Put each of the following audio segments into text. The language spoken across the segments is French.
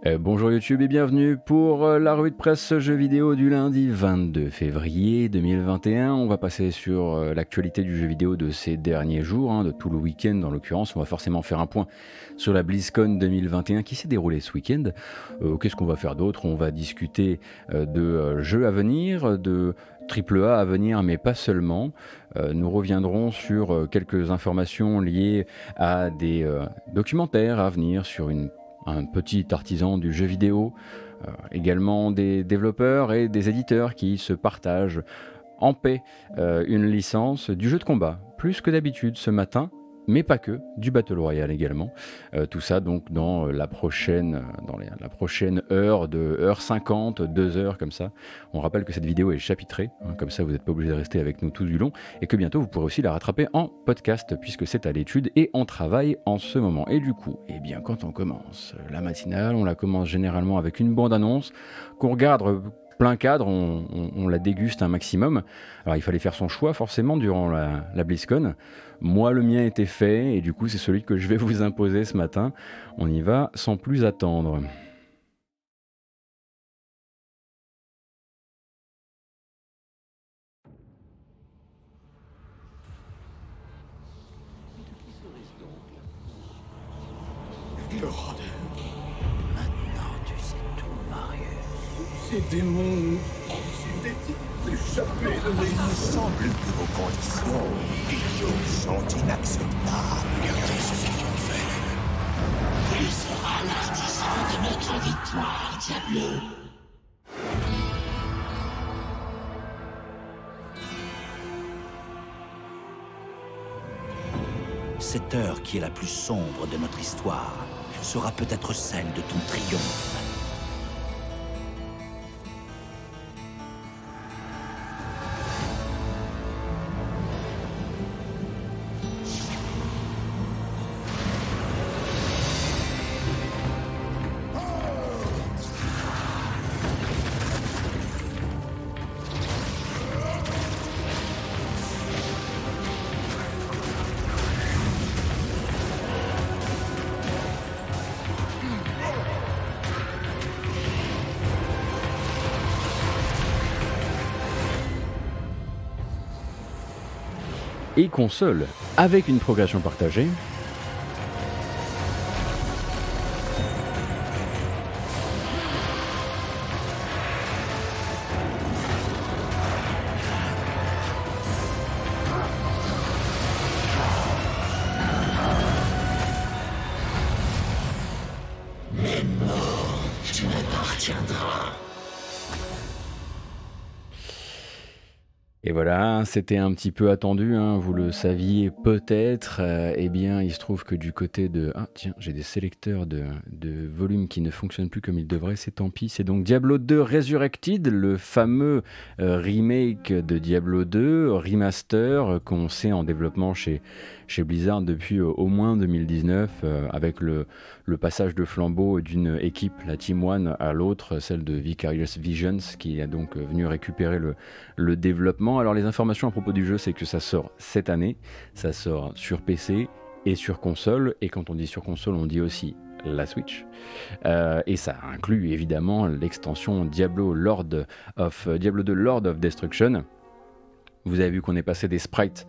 Bonjour YouTube et bienvenue pour la revue de presse jeux vidéo du lundi 22 février 2021. On va passer sur l'actualité du jeu vidéo de ces derniers jours, de tout le week-end en l'occurrence. On va forcément faire un point sur la BlizzCon 2021 qui s'est déroulée ce week-end. Qu'est-ce qu'on va faire d'autre? On va discuter de jeux à venir, de AAA à venir, mais pas seulement. Nous reviendrons sur quelques informations liées à des documentaires à venir sur un petit artisan du jeu vidéo, également des développeurs et des éditeurs qui se partagent en paix une licence du jeu de combat, plus que d'habitude ce matin, mais pas que, du Battle Royale également. Tout ça donc dans la prochaine heure, de 1h50, 2 heures comme ça. On rappelle que cette vidéo est chapitrée, comme ça vous n'êtes pas obligé de rester avec nous tout du long, et que bientôt vous pourrez aussi la rattraper en podcast, puisque c'est à l'étude et en travail en ce moment. Et du coup, quand on commence la matinale, on la commence généralement avec une bande-annonce qu'on regarde plein cadre, on la déguste un maximum. Alors il fallait faire son choix forcément durant la BlizzCon. Moi le mien était fait et du coup c'est celui que je vais vous imposer ce matin. On y va sans plus attendre. Maintenant, tu sais tout, Marius. Ces démons ont échappé de mes... Il me semble que vos conditions, idiots, sont inacceptables. Regardez ce qu'ils ont fait. Il sera l'artisan de notre victoire, Diablo. Cette heure qui est la plus sombre de notre histoire sera peut-être celle de ton triomphe. Et console, avec une progression partagée. Mais mort, tu m'appartiendras. Et voilà, c'était un petit peu attendu, vous le saviez peut-être. Il se trouve que du côté de... Ah tiens, j'ai des sélecteurs de volume qui ne fonctionnent plus comme ils devraient, c'est tant pis. C'est donc Diablo 2 Resurrected, le fameux remake de Diablo 2, remaster qu'on sait en développement chez Blizzard depuis au moins 2019, avec le passage de flambeau d'une équipe, la Team One, à l'autre, celle de Vicarious Visions, qui est donc venu récupérer le développement. Alors les informations à propos du jeu, c'est que ça sort cette année, ça sort sur PC et sur console, et quand on dit sur console, on dit aussi la Switch, et ça inclut évidemment l'extension Diablo 2 Lord of Destruction. Vous avez vu qu'on est passé des sprites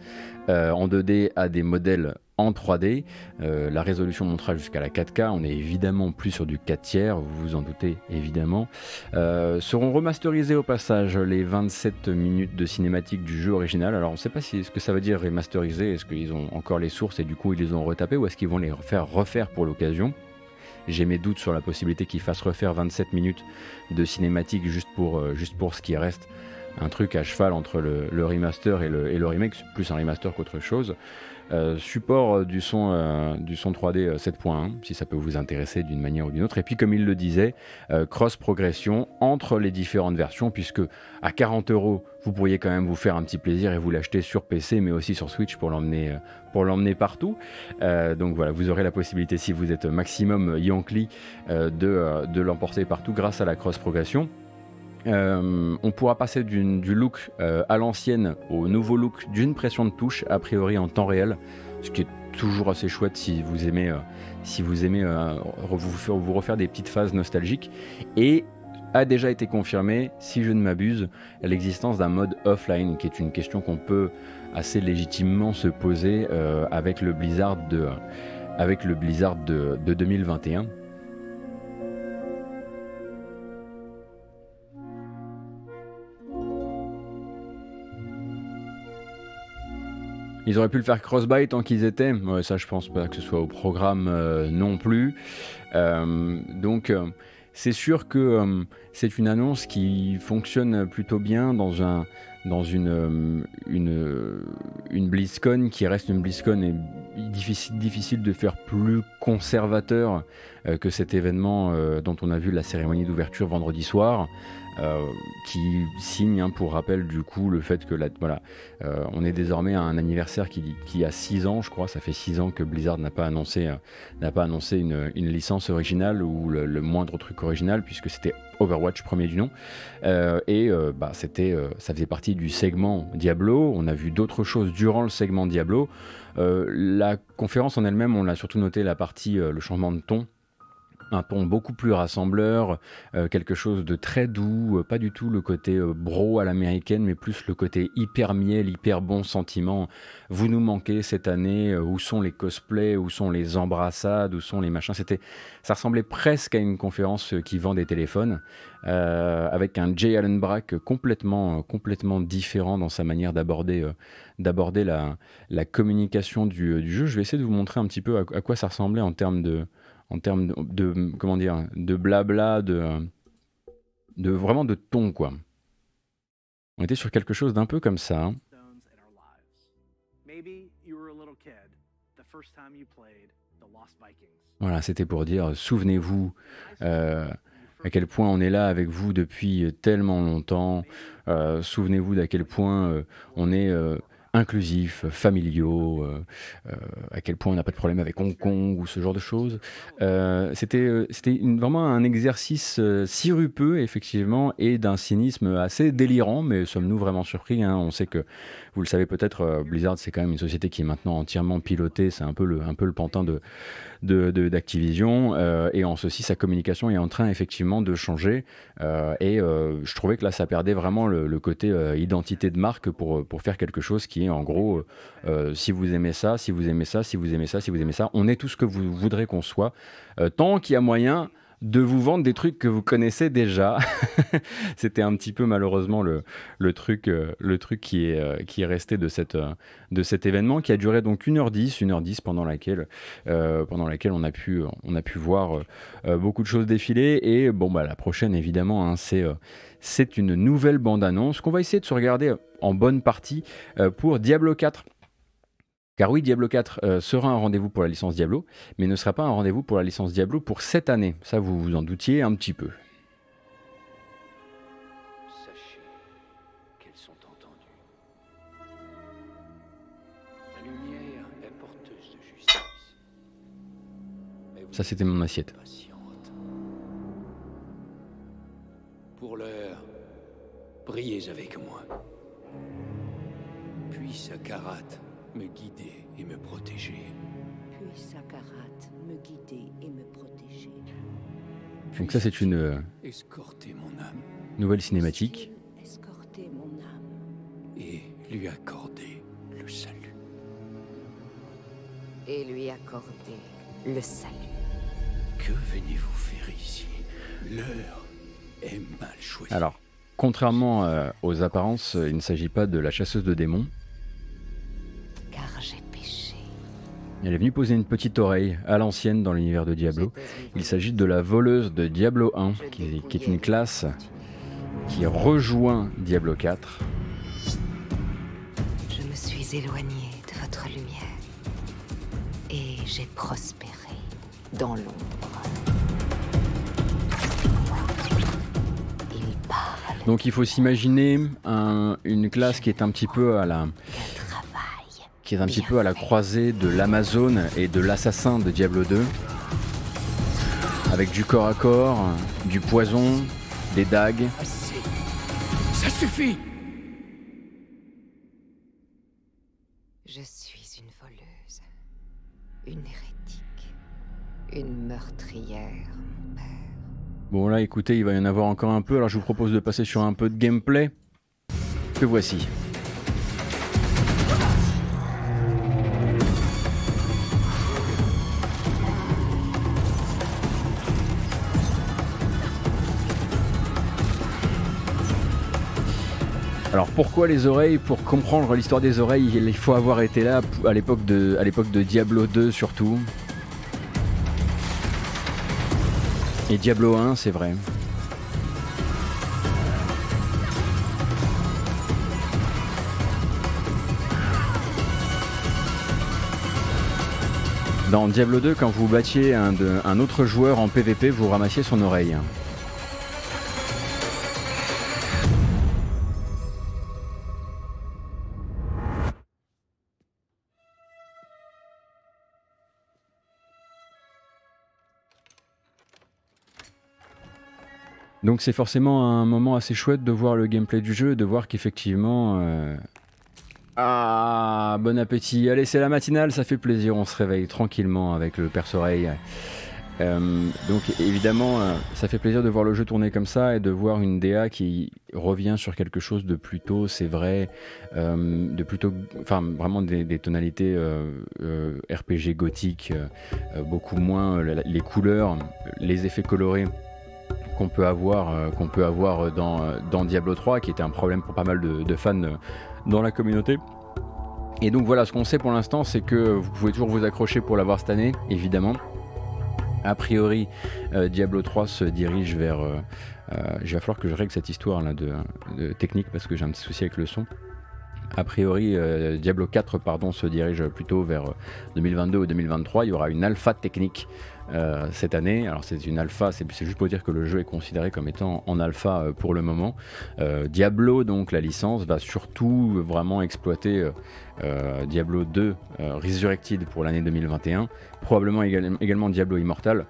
en 2D à des modèles en 3D. La résolution montera jusqu'à la 4K. On est évidemment plus sur du 4 tiers, vous vous en doutez évidemment. Seront remasterisés au passage les 27 minutes de cinématique du jeu original. Alors on ne sait pas ce que ça veut dire remasterisé. Est-ce qu'ils ont encore les sources et du coup ils les ont retapées, ou est-ce qu'ils vont les faire refaire pour l'occasion? J'ai mes doutes sur la possibilité qu'ils fassent refaire 27 minutes de cinématique juste pour ce qui reste. Un truc à cheval entre le remaster et le remake, plus un remaster qu'autre chose. Support du son 3D 7.1, si ça peut vous intéresser d'une manière ou d'une autre. Et puis comme il le disait, cross-progression entre les différentes versions, puisque à 40 €, vous pourriez quand même vous faire un petit plaisir et vous l'acheter sur PC, mais aussi sur Switch pour l'emmener partout. Donc voilà, vous aurez la possibilité, si vous êtes maximum Yankee, de l'emporter partout grâce à la cross-progression. On pourra passer du look à l'ancienne au nouveau look d'une pression de touche, a priori en temps réel. ce qui est toujours assez chouette si vous aimez, vous refaire des petites phases nostalgiques. Et a déjà été confirmé, si je ne m'abuse, l'existence d'un mode offline, qui est une question qu'on peut assez légitimement se poser avec le Blizzard de 2021. Ils auraient pu le faire cross-buy tant qu'ils étaient. Ouais, ça, je pense pas que ce soit au programme non plus. Donc, c'est sûr que c'est une annonce qui fonctionne plutôt bien dans une BlizzCon qui reste une BlizzCon et difficile de faire plus conservateur que cet événement dont on a vu la cérémonie d'ouverture vendredi soir. Qui signe, pour rappel, du coup, le fait que on est désormais à un anniversaire qui a 6 ans, je crois. Ça fait 6 ans que Blizzard n'a pas annoncé une licence originale ou le moindre truc original, puisque c'était Overwatch premier du nom. Ça faisait partie du segment Diablo. On a vu d'autres choses durant le segment Diablo. La conférence en elle-même, on a surtout noté la partie, le changement de ton. Un ton beaucoup plus rassembleur, quelque chose de très doux, pas du tout le côté bro à l'américaine, mais plus le côté hyper miel, hyper bon sentiment. Vous nous manquez cette année, où sont les cosplays, où sont les embrassades, où sont les machins. Ça ressemblait presque à une conférence qui vend des téléphones, avec un Jay Allen Brack complètement différent dans sa manière d'aborder la communication du jeu. Je vais essayer de vous montrer un petit peu à quoi ça ressemblait en termes de comment dire, de blabla, de vraiment de ton, quoi. On était sur quelque chose d'un peu comme ça. Hein. Voilà, c'était pour dire, souvenez-vous à quel point on est là avec vous depuis tellement longtemps. Souvenez-vous d'à quel point on est inclusifs, familiaux, à quel point on n'a pas de problème avec Hong Kong ou ce genre de choses. C'était vraiment un exercice sirupeux, effectivement, et d'un cynisme assez délirant, mais sommes-nous vraiment surpris, hein. On sait que, vous le savez peut-être, Blizzard, c'est quand même une société qui est maintenant entièrement pilotée, c'est un peu le pantin d'Activision, et en ceci, sa communication est en train effectivement de changer, et je trouvais que là, ça perdait vraiment le côté identité de marque pour faire quelque chose qui est en gros, si vous aimez ça, si vous aimez ça, si vous aimez ça, si vous aimez ça, on est tout ce que vous voudrez qu'on soit, tant qu'il y a moyen de vous vendre des trucs que vous connaissez déjà. C'était un petit peu malheureusement le truc qui est resté de cet événement qui a duré donc 1h10 pendant laquelle on a pu voir beaucoup de choses défiler. Et bon, bah, la prochaine évidemment, hein, c'est une nouvelle bande-annonce qu'on va essayer de se regarder en bonne partie pour Diablo 4. Car oui, Diablo 4 sera un rendez-vous pour la licence Diablo, mais ne sera pas un rendez-vous pour la licence Diablo pour cette année. Ça, vous vous en doutiez un petit peu. Sachez qu'elles sont entendues. La lumière est porteuse de justice. Mais Ça, c'était mon assiette. Patiente. Pour l'heure, priez avec moi. Puis Sakarat me guider et me protéger. Puis Sakarat me guider et me protéger. Donc ça, c'est une escorter mon âme nouvelle cinématique. Escorter mon âme. Et lui accorder le salut. Et lui accorder le salut. Que venez-vous faire ici? L'heure est mal choisie. Alors, contrairement aux apparences, il ne s'agit pas de la chasseuse de démons. Car j'ai péché. Elle est venue poser une petite oreille à l'ancienne dans l'univers de Diablo. Il s'agit de la voleuse de Diablo 1, qui est une classe qui rejoint Diablo 4. Je me suis éloigné de votre lumière. Et j'ai prospéré dans l'ombre. Il parle. Donc il faut s'imaginer une classe qui est un petit peu à la... qui est un petit peu à la croisée de l'Amazone et de l'assassin de Diablo 2, avec du corps à corps, du poison, des dagues. Assez. Ça suffit. Je suis une voleuse. une hérétique, une meurtrière, mon père. Bon là écoutez, il va y en avoir encore un peu, alors je vous propose de passer sur un peu de gameplay. Que voici. Alors pourquoi les oreilles? Pour comprendre l'histoire des oreilles, il faut avoir été là à l'époque de Diablo 2 surtout. Et Diablo 1, c'est vrai. Dans Diablo 2, quand vous battiez un autre joueur en PvP, vous ramassiez son oreille. Donc c'est forcément un moment assez chouette de voir le gameplay du jeu, de voir qu'effectivement... Ah, bon appétit. Allez, c'est la matinale, ça fait plaisir, on se réveille tranquillement avec le perce-oreille. Donc évidemment, ça fait plaisir de voir le jeu tourner comme ça et de voir une DA qui revient sur quelque chose de plutôt, c'est vrai, de plutôt, enfin vraiment des tonalités RPG gothique, beaucoup moins les couleurs, les effets colorés qu'on peut avoir dans Diablo 3, qui était un problème pour pas mal de fans dans la communauté. Et donc voilà, ce qu'on sait pour l'instant, c'est que vous pouvez toujours vous accrocher pour l'avoir cette année, évidemment. A priori, Diablo 3 se dirige vers... il va falloir que je règle cette histoire là de technique, parce que j'ai un petit souci avec le son. A priori, Diablo 4 pardon, se dirige plutôt vers 2022 ou 2023. Il y aura une alpha technique cette année. Alors c'est une alpha, c'est juste pour dire que le jeu est considéré comme étant en alpha pour le moment. Diablo, donc la licence, va surtout vraiment exploiter Diablo 2 Resurrected pour l'année 2021. Probablement également Diablo Immortal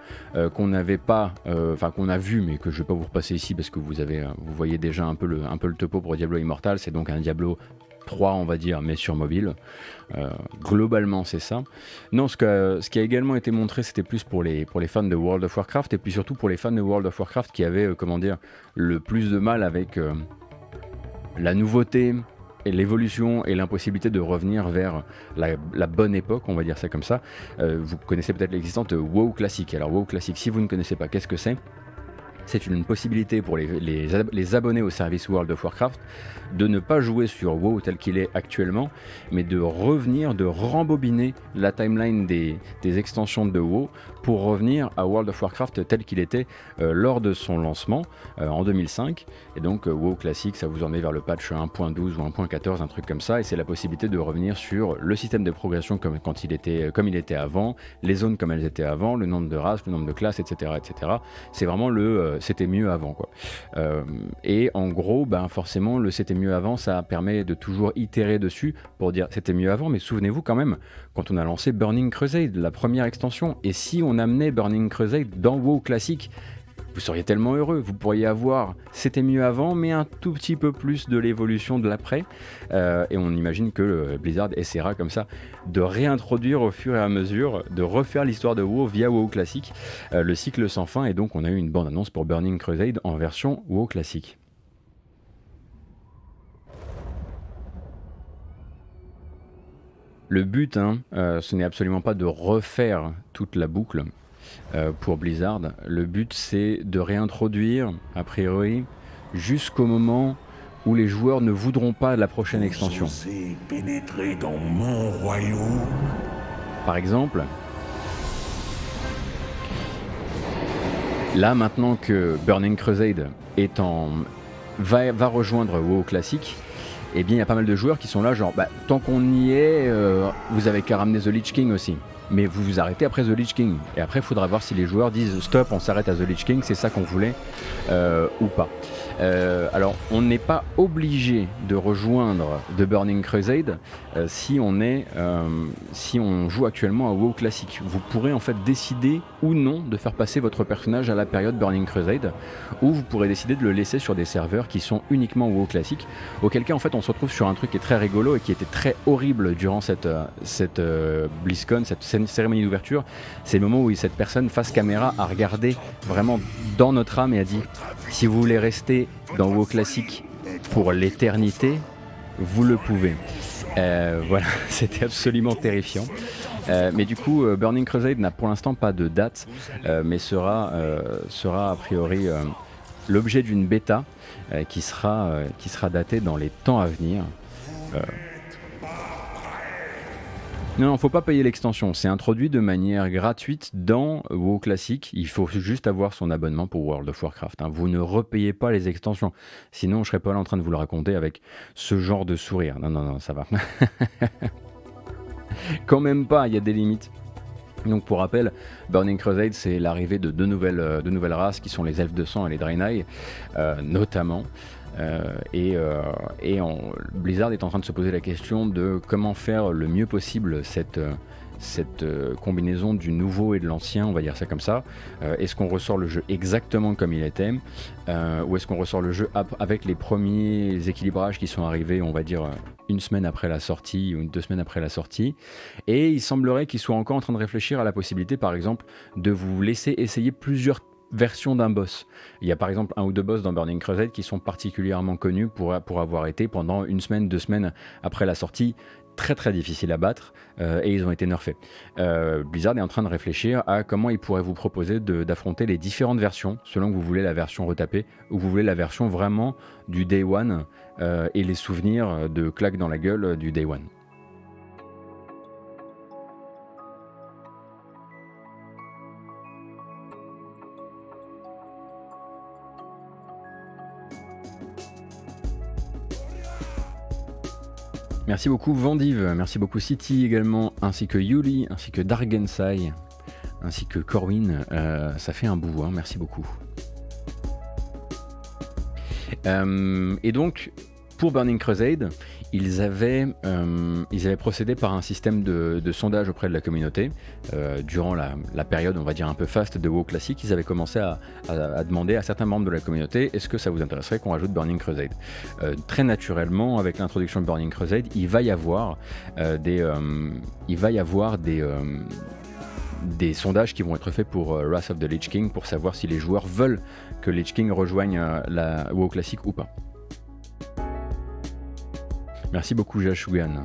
qu'on n'avait pas, enfin qu'on a vu, mais que je ne vais pas vous repasser ici parce que vous voyez déjà un peu le topo pour Diablo Immortal. C'est donc un Diablo 3 on va dire, mais sur mobile. Globalement c'est ça. Non, ce qui a également été montré, c'était plus pour les fans de World of Warcraft, et puis surtout pour les fans de World of Warcraft qui avaient comment dire, le plus de mal avec la nouveauté et l'évolution et l'impossibilité de revenir vers la bonne époque, on va dire ça comme ça. Vous connaissez peut-être l'existence de WoW Classic. Alors WoW Classic, si vous ne connaissez pas, qu'est-ce que c'est ? C'est une possibilité pour les abonnés au service World of Warcraft de ne pas jouer sur WoW tel qu'il est actuellement, mais de revenir, de rembobiner la timeline des extensions de WoW pour revenir à World of Warcraft tel qu'il était lors de son lancement en 2005. Et donc WoW classique, ça vous emmenait vers le patch 1.12 ou 1.14, un truc comme ça, et c'est la possibilité de revenir sur le système de progression comme il était avant, les zones comme elles étaient avant, le nombre de races, le nombre de classes, etc. etc. C'est vraiment c'était mieux avant, quoi. Et en gros, ben, forcément, le c'était mieux avant, ça permet de toujours itérer dessus pour dire c'était mieux avant, mais souvenez-vous quand même, quand on a lancé Burning Crusade, la première extension, et si on amenait Burning Crusade dans WoW classique, vous seriez tellement heureux, vous pourriez avoir c'était mieux avant, mais un tout petit peu plus de l'évolution de l'après, et on imagine que Blizzard essaiera comme ça de réintroduire au fur et à mesure, de refaire l'histoire de WoW via WoW classique, le cycle sans fin, et donc on a eu une bande-annonce pour Burning Crusade en version WoW classique. Le but, ce n'est absolument pas de refaire toute la boucle pour Blizzard. Le but, c'est de réintroduire, a priori, jusqu'au moment où les joueurs ne voudront pas la prochaine extension. Vous osez pénétrer dans mon royaume? Par exemple, là, maintenant que Burning Crusade va rejoindre WoW classique, eh bien il y a pas mal de joueurs qui sont là genre tant qu'on y est, vous avez qu'à ramener The Lich King aussi. Mais vous vous arrêtez après The Lich King. Et après il faudra voir si les joueurs disent stop, on s'arrête à The Lich King, c'est ça qu'on voulait ou pas. Alors on n'est pas obligé de rejoindre The Burning Crusade si on joue actuellement à WoW classique. Vous pourrez en fait décider ou non de faire passer votre personnage à la période Burning Crusade, ou vous pourrez décider de le laisser sur des serveurs qui sont uniquement WoW classique, auquel cas en fait on se retrouve sur un truc qui est très rigolo et qui était très horrible durant cette BlizzCon, cette cérémonie d'ouverture, c'est le moment où cette personne face caméra a regardé vraiment dans notre âme et a dit si vous voulez rester dans WoW Classic pour l'éternité, vous le pouvez. Voilà, c'était absolument terrifiant. Mais du coup, Burning Crusade n'a pour l'instant pas de date, mais sera a priori l'objet d'une bêta qui sera datée dans les temps à venir. Non, faut pas payer l'extension, c'est introduit de manière gratuite dans WoW Classic, il faut juste avoir son abonnement pour World of Warcraft, hein. Vous ne repayez pas les extensions, sinon je serais pas là en train de vous le raconter avec ce genre de sourire. Non, ça va. Quand même pas, il y a des limites. Donc pour rappel, Burning Crusade c'est l'arrivée de deux nouvelles races qui sont les elfes de sang et les Draenei notamment. Blizzard est en train de se poser la question de comment faire le mieux possible cette combinaison du nouveau et de l'ancien, on va dire ça comme ça. Est-ce qu'on ressort le jeu exactement comme il était ou est-ce qu'on ressort le jeu avec les premiers équilibrages qui sont arrivés, on va dire une semaine après la sortie ou 2 semaines après la sortie. Et il semblerait qu'ils soient encore en train de réfléchir à la possibilité par exemple de vous laisser essayer plusieurs version d'un boss. Il y a par exemple 1 ou 2 boss dans Burning Crusade qui sont particulièrement connus pour avoir été pendant 1 semaine, 2 semaines après la sortie très très difficiles à battre et ils ont été nerfés. Blizzard est en train de réfléchir à comment il pourrait vous proposer d'affronter les différentes versions selon que vous voulez la version retapée ou vous voulez la version vraiment du Day One et les souvenirs de claques dans la gueule du Day One. Merci beaucoup Vendive, merci beaucoup City également, ainsi que Yuli, ainsi que Dargensai, ainsi que Corwin, ça fait un bout, hein, merci beaucoup. Et donc, pour Burning Crusade, ils avaient procédé par un système de sondage auprès de la communauté. Durant la période, on va dire un peu faste de WoW Classic, ils avaient commencé à demander à certains membres de la communauté est-ce que ça vous intéresserait qu'on rajoute Burning Crusade. Très naturellement, avec l'introduction de Burning Crusade, il va y avoir des sondages qui vont être faits pour Wrath of the Lich King pour savoir si les joueurs veulent que Lich King rejoigne la WoW Classic ou pas. Merci beaucoup Jashugan.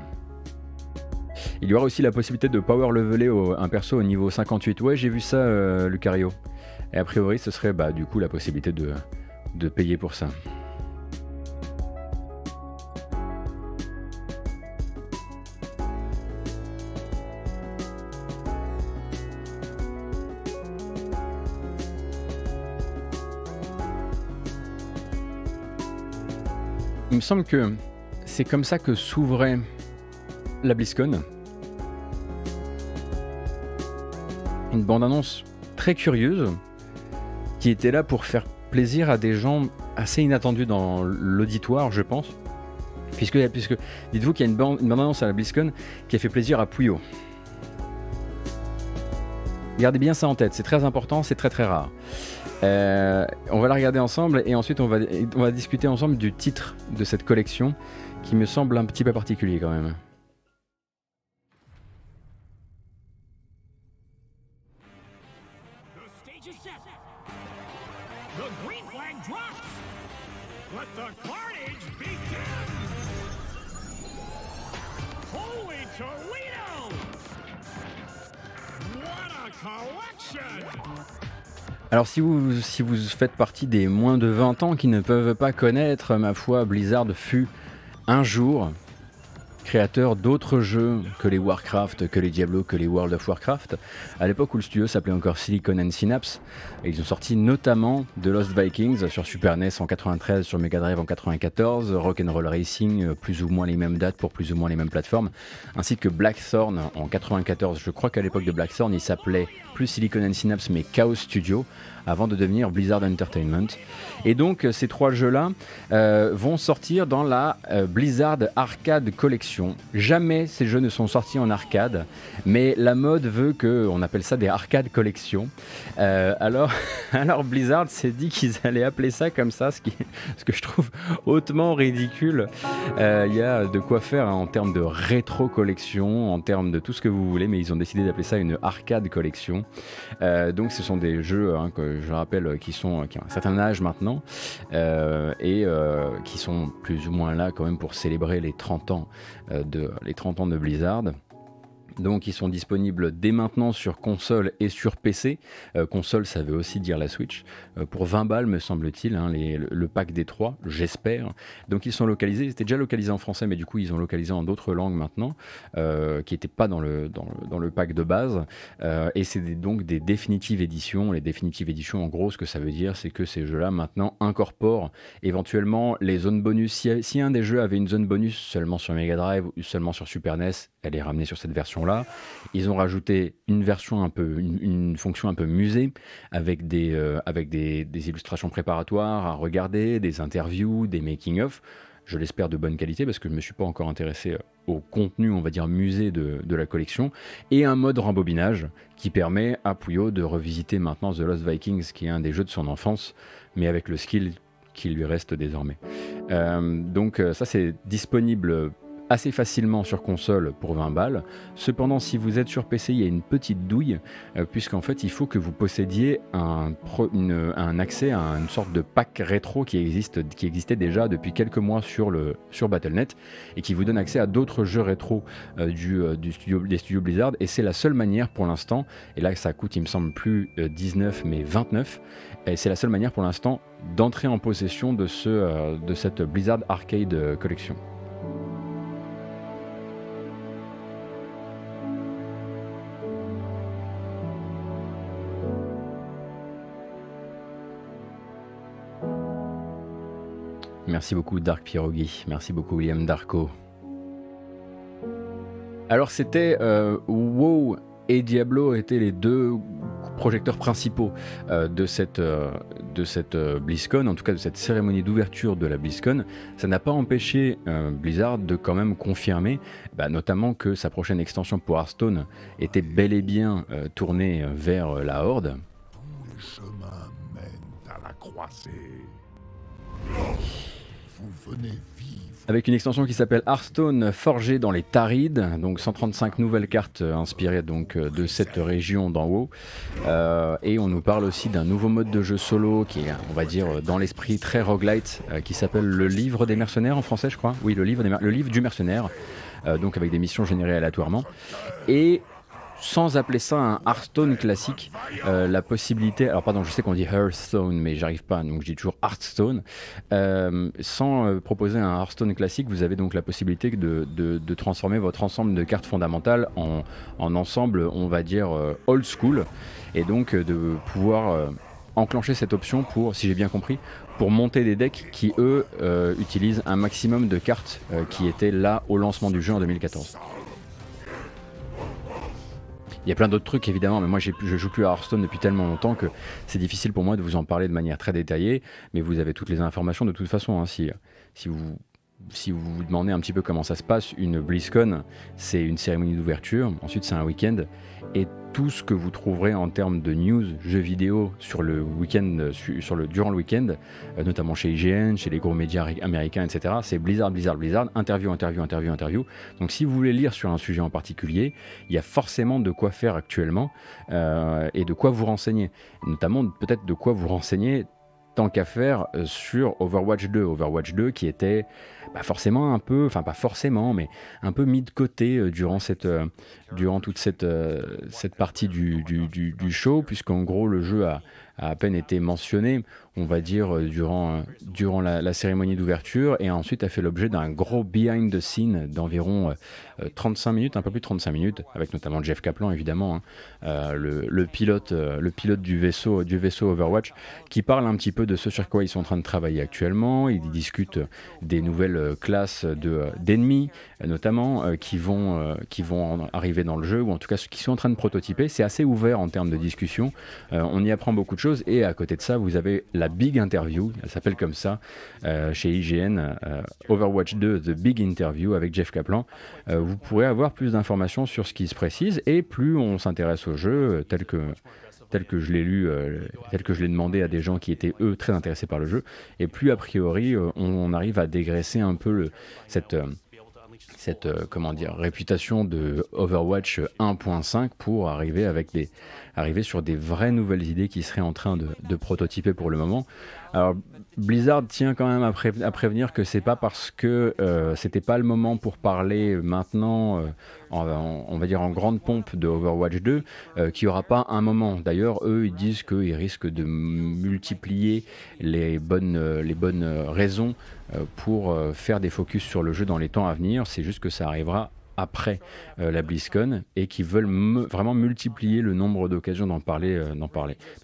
Il y aura aussi la possibilité de power leveler un perso au niveau 58. Ouais, j'ai vu ça Lucario. Et a priori ce serait du coup la possibilité de payer pour ça. Il me semble que c'est comme ça que s'ouvrait la BlizzCon. Une bande-annonce très curieuse qui était là pour faire plaisir à des gens assez inattendus dans l'auditoire, je pense. Puisque dites-vous qu'il y a une bande-annonce à la BlizzCon qui a fait plaisir à Puyo. Gardez bien ça en tête, c'est très important, c'est très très rare. On va la regarder ensemble et ensuite on va discuter ensemble du titre de cette collection qui me semble un petit peu particulier quand même. Alors si vous faites partie des moins de 20 ans qui ne peuvent pas connaître, ma foi, Blizzard fut un jour créateur d'autres jeux que les Warcraft, que les Diablo, que les World of Warcraft, à l'époque où le studio s'appelait encore Silicon and Synapse, et ils ont sorti notamment The Lost Vikings sur Super NES en 93, sur Mega Drive en 94, Rock'n'Roll Racing, plus ou moins les mêmes dates pour plus ou moins les mêmes plateformes, ainsi que Blackthorn en 94. Je crois qu'à l'époque de Blackthorn, il s'appelait plus Silicon and Synapse mais Chaos Studio, avant de devenir Blizzard Entertainment. Et donc ces 3 jeux-là vont sortir dans la Blizzard Arcade Collection. Jamais ces jeux ne sont sortis en arcade, mais la mode veut qu'on appelle ça des Arcade Collection. Alors Blizzard s'est dit qu'ils allaient appeler ça comme ça, ce que je trouve hautement ridicule. Il y a de quoi faire en termes de rétro collection, en termes de tout ce que vous voulez, mais ils ont décidé d'appeler ça une Arcade Collection. Donc ce sont des jeux que je rappelle qui ont un certain âge maintenant et qui sont plus ou moins là quand même pour célébrer les 30 ans de Blizzard. Donc ils sont disponibles dès maintenant sur console et sur PC. Console, ça veut aussi dire la Switch. Pour 20 balles me semble-t-il, hein, le pack des 3, j'espère. Donc ils sont localisés, ils étaient déjà localisés en français, mais du coup ils ont localisé en d'autres langues maintenant, qui n'étaient pas dans le pack de base. Et c'est donc des définitives éditions. Les définitives éditions, en gros, ce que ça veut dire, c'est que ces jeux-là maintenant incorporent éventuellement les zones bonus. Si un des jeux avait une zone bonus seulement sur Mega Drive ou seulement sur Super NES, elle est ramenée sur cette version là. Ils ont rajouté une fonction un peu musée avec des illustrations préparatoires à regarder, des interviews, des making-of. Je l'espère de bonne qualité parce que je ne me suis pas encore intéressé au contenu, on va dire, musée de la collection, et un mode rembobinage qui permet à Puyo de revisiter maintenant The Lost Vikings, qui est un des jeux de son enfance, mais avec le skill qui lui reste désormais. Donc ça, c'est disponible assez facilement sur console pour 20 balles. Cependant, si vous êtes sur PC, il y a une petite douille, puisqu'en fait, il faut que vous possédiez un accès à une sorte de pack rétro qui existait déjà depuis quelques mois sur Battle.net et qui vous donne accès à d'autres jeux rétro des studios Blizzard. Et c'est la seule manière pour l'instant, et là ça coûte, il me semble, plus 19 mais 29, et c'est la seule manière pour l'instant d'entrer en possession de cette Blizzard Arcade Collection. Merci beaucoup Dark Pierogi, merci beaucoup William Darko. Alors c'était WoW et Diablo étaient les 2 projecteurs principaux de cette BlizzCon, en tout cas de cette cérémonie d'ouverture de la BlizzCon. Ça n'a pas empêché Blizzard de quand même confirmer, notamment que sa prochaine extension pour Hearthstone était bel et bien tournée vers la Horde. Tous les chemins mènent à la croisée. Vous venez vivre. Avec une extension qui s'appelle Hearthstone forgée dans les Tarides, donc 135 nouvelles cartes inspirées donc de cette région d'en haut. Et on nous parle aussi d'un nouveau mode de jeu solo qui est, on va dire, dans l'esprit très roguelite, qui s'appelle le livre des mercenaires en français, je crois. Oui, le livre du mercenaire, donc avec des missions générées aléatoirement. Et sans appeler ça un Hearthstone classique, la possibilité, alors pardon, je sais qu'on dit Hearthstone, mais j'arrive pas, donc je dis toujours Hearthstone. Sans proposer un Hearthstone classique, vous avez donc la possibilité de transformer votre ensemble de cartes fondamentales en ensemble, on va dire, old school, et donc de pouvoir enclencher cette option pour, si j'ai bien compris, pour monter des decks qui, eux, utilisent un maximum de cartes qui étaient là au lancement du jeu en 2014. Il y a plein d'autres trucs évidemment, mais moi je joue plus à Hearthstone depuis tellement longtemps que c'est difficile pour moi de vous en parler de manière très détaillée, mais vous avez toutes les informations de toute façon, hein, si vous vous demandez un petit peu comment ça se passe, une BlizzCon, c'est une cérémonie d'ouverture, ensuite c'est un week-end, et tout ce que vous trouverez en termes de news, jeux vidéo sur le week-end, durant le week-end, notamment chez IGN, chez les gros médias américains, etc., c'est Blizzard, interview. Donc si vous voulez lire sur un sujet en particulier, il y a forcément de quoi faire actuellement et de quoi vous renseigner, notamment peut-être de quoi vous renseigner tant qu'à faire sur Overwatch 2 qui était forcément un peu, enfin pas forcément, mais un peu mis de côté durant toute cette partie du show, puisqu'en gros le jeu a à peine été mentionné. on va dire, durant la cérémonie d'ouverture, et ensuite a fait l'objet d'un gros behind the scene d'environ 35 minutes, un peu plus de 35 minutes, avec notamment Jeff Kaplan évidemment, le pilote du vaisseau Overwatch, qui parle un petit peu de ce sur quoi ils sont en train de travailler actuellement. Ils discutent des nouvelles classes d'ennemis, notamment, qui vont arriver dans le jeu, ou en tout cas ceux qui sont en train de prototyper. C'est assez ouvert en termes de discussion, on y apprend beaucoup de choses, et à côté de ça, vous avez la Big Interview, elle s'appelle comme ça, chez IGN, Overwatch 2, The Big Interview avec Jeff Kaplan. Vous pourrez avoir plus d'informations sur ce qui se précise, et plus on s'intéresse au jeu, tel que je l'ai lu, tel que je l'ai demandé à des gens qui étaient eux très intéressés par le jeu, et plus a priori on arrive à dégraisser un peu cette réputation de Overwatch 1.5 pour arriver sur des vraies nouvelles idées qui seraient en train de prototyper pour le moment. Alors Blizzard tient quand même à prévenir que c'est pas parce que c'était pas le moment pour parler maintenant, on va dire en grande pompe, de Overwatch 2, qu'il n'y aura pas un moment. D'ailleurs, eux, ils disent qu'ils risquent de multiplier les bonnes raisons pour faire des focus sur le jeu dans les temps à venir. C'est juste que ça arrivera après la BlizzCon, et qui veulent vraiment multiplier le nombre d'occasions d'en parler.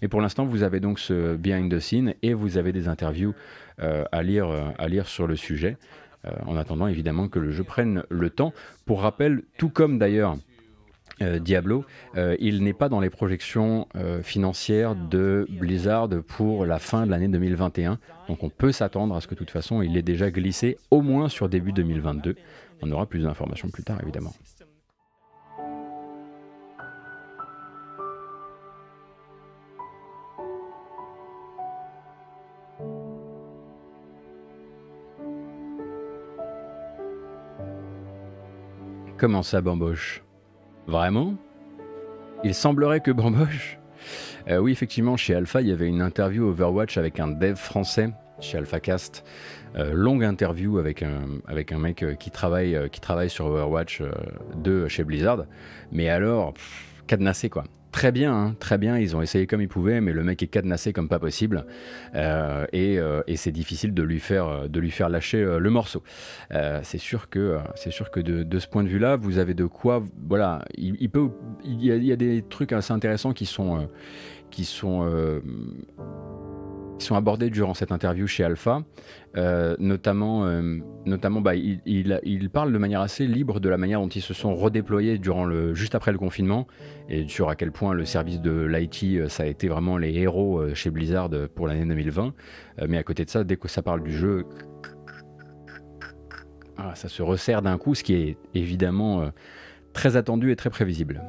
Mais pour l'instant, vous avez donc ce behind the scene, et vous avez des interviews à lire sur le sujet, en attendant évidemment que le jeu prenne le temps. Pour rappel, tout comme d'ailleurs Diablo, il n'est pas dans les projections financières de Blizzard pour la fin de l'année 2021, donc on peut s'attendre à ce que de toute façon il est déjà glissé au moins sur début 2022. On aura plus d'informations plus tard évidemment. Comment ça, Bamboche? Vraiment? Il semblerait que Bamboche... oui, effectivement, chez Alpha, il y avait une interview Overwatch avec un dev français, chez AlphaCast. Longue interview avec un mec qui travaille sur Overwatch 2 chez Blizzard. Mais alors, cadenassé quoi. Très bien, ils ont essayé comme ils pouvaient, mais le mec est cadenassé comme pas possible, et c'est difficile de lui faire lâcher le morceau. C'est sûr que de ce point de vue-là, vous avez de quoi, voilà, il y a des trucs assez intéressants qui sont abordés durant cette interview chez Alpha, notamment il parle de manière assez libre de la manière dont ils se sont redéployés juste après le confinement, et sur à quel point le service de l'IT, ça a été vraiment les héros chez Blizzard pour l'année 2020, mais à côté de ça, dès que ça parle du jeu, ça se resserre d'un coup, ce qui est évidemment très attendu et très prévisible.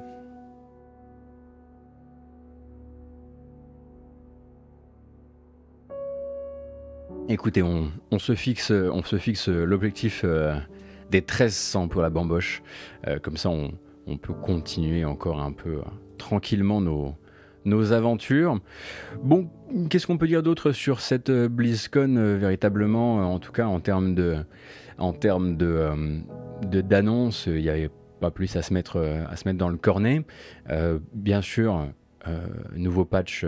Écoutez, on se fixe l'objectif des 1300 pour la Bamboche. Comme ça, on peut continuer encore un peu tranquillement nos aventures. Bon, qu'est-ce qu'on peut dire d'autre sur cette BlizzCon véritablement, en tout cas en termes d'annonce, il n'y avait pas plus à se mettre dans le cornet. Bien sûr, nouveau patch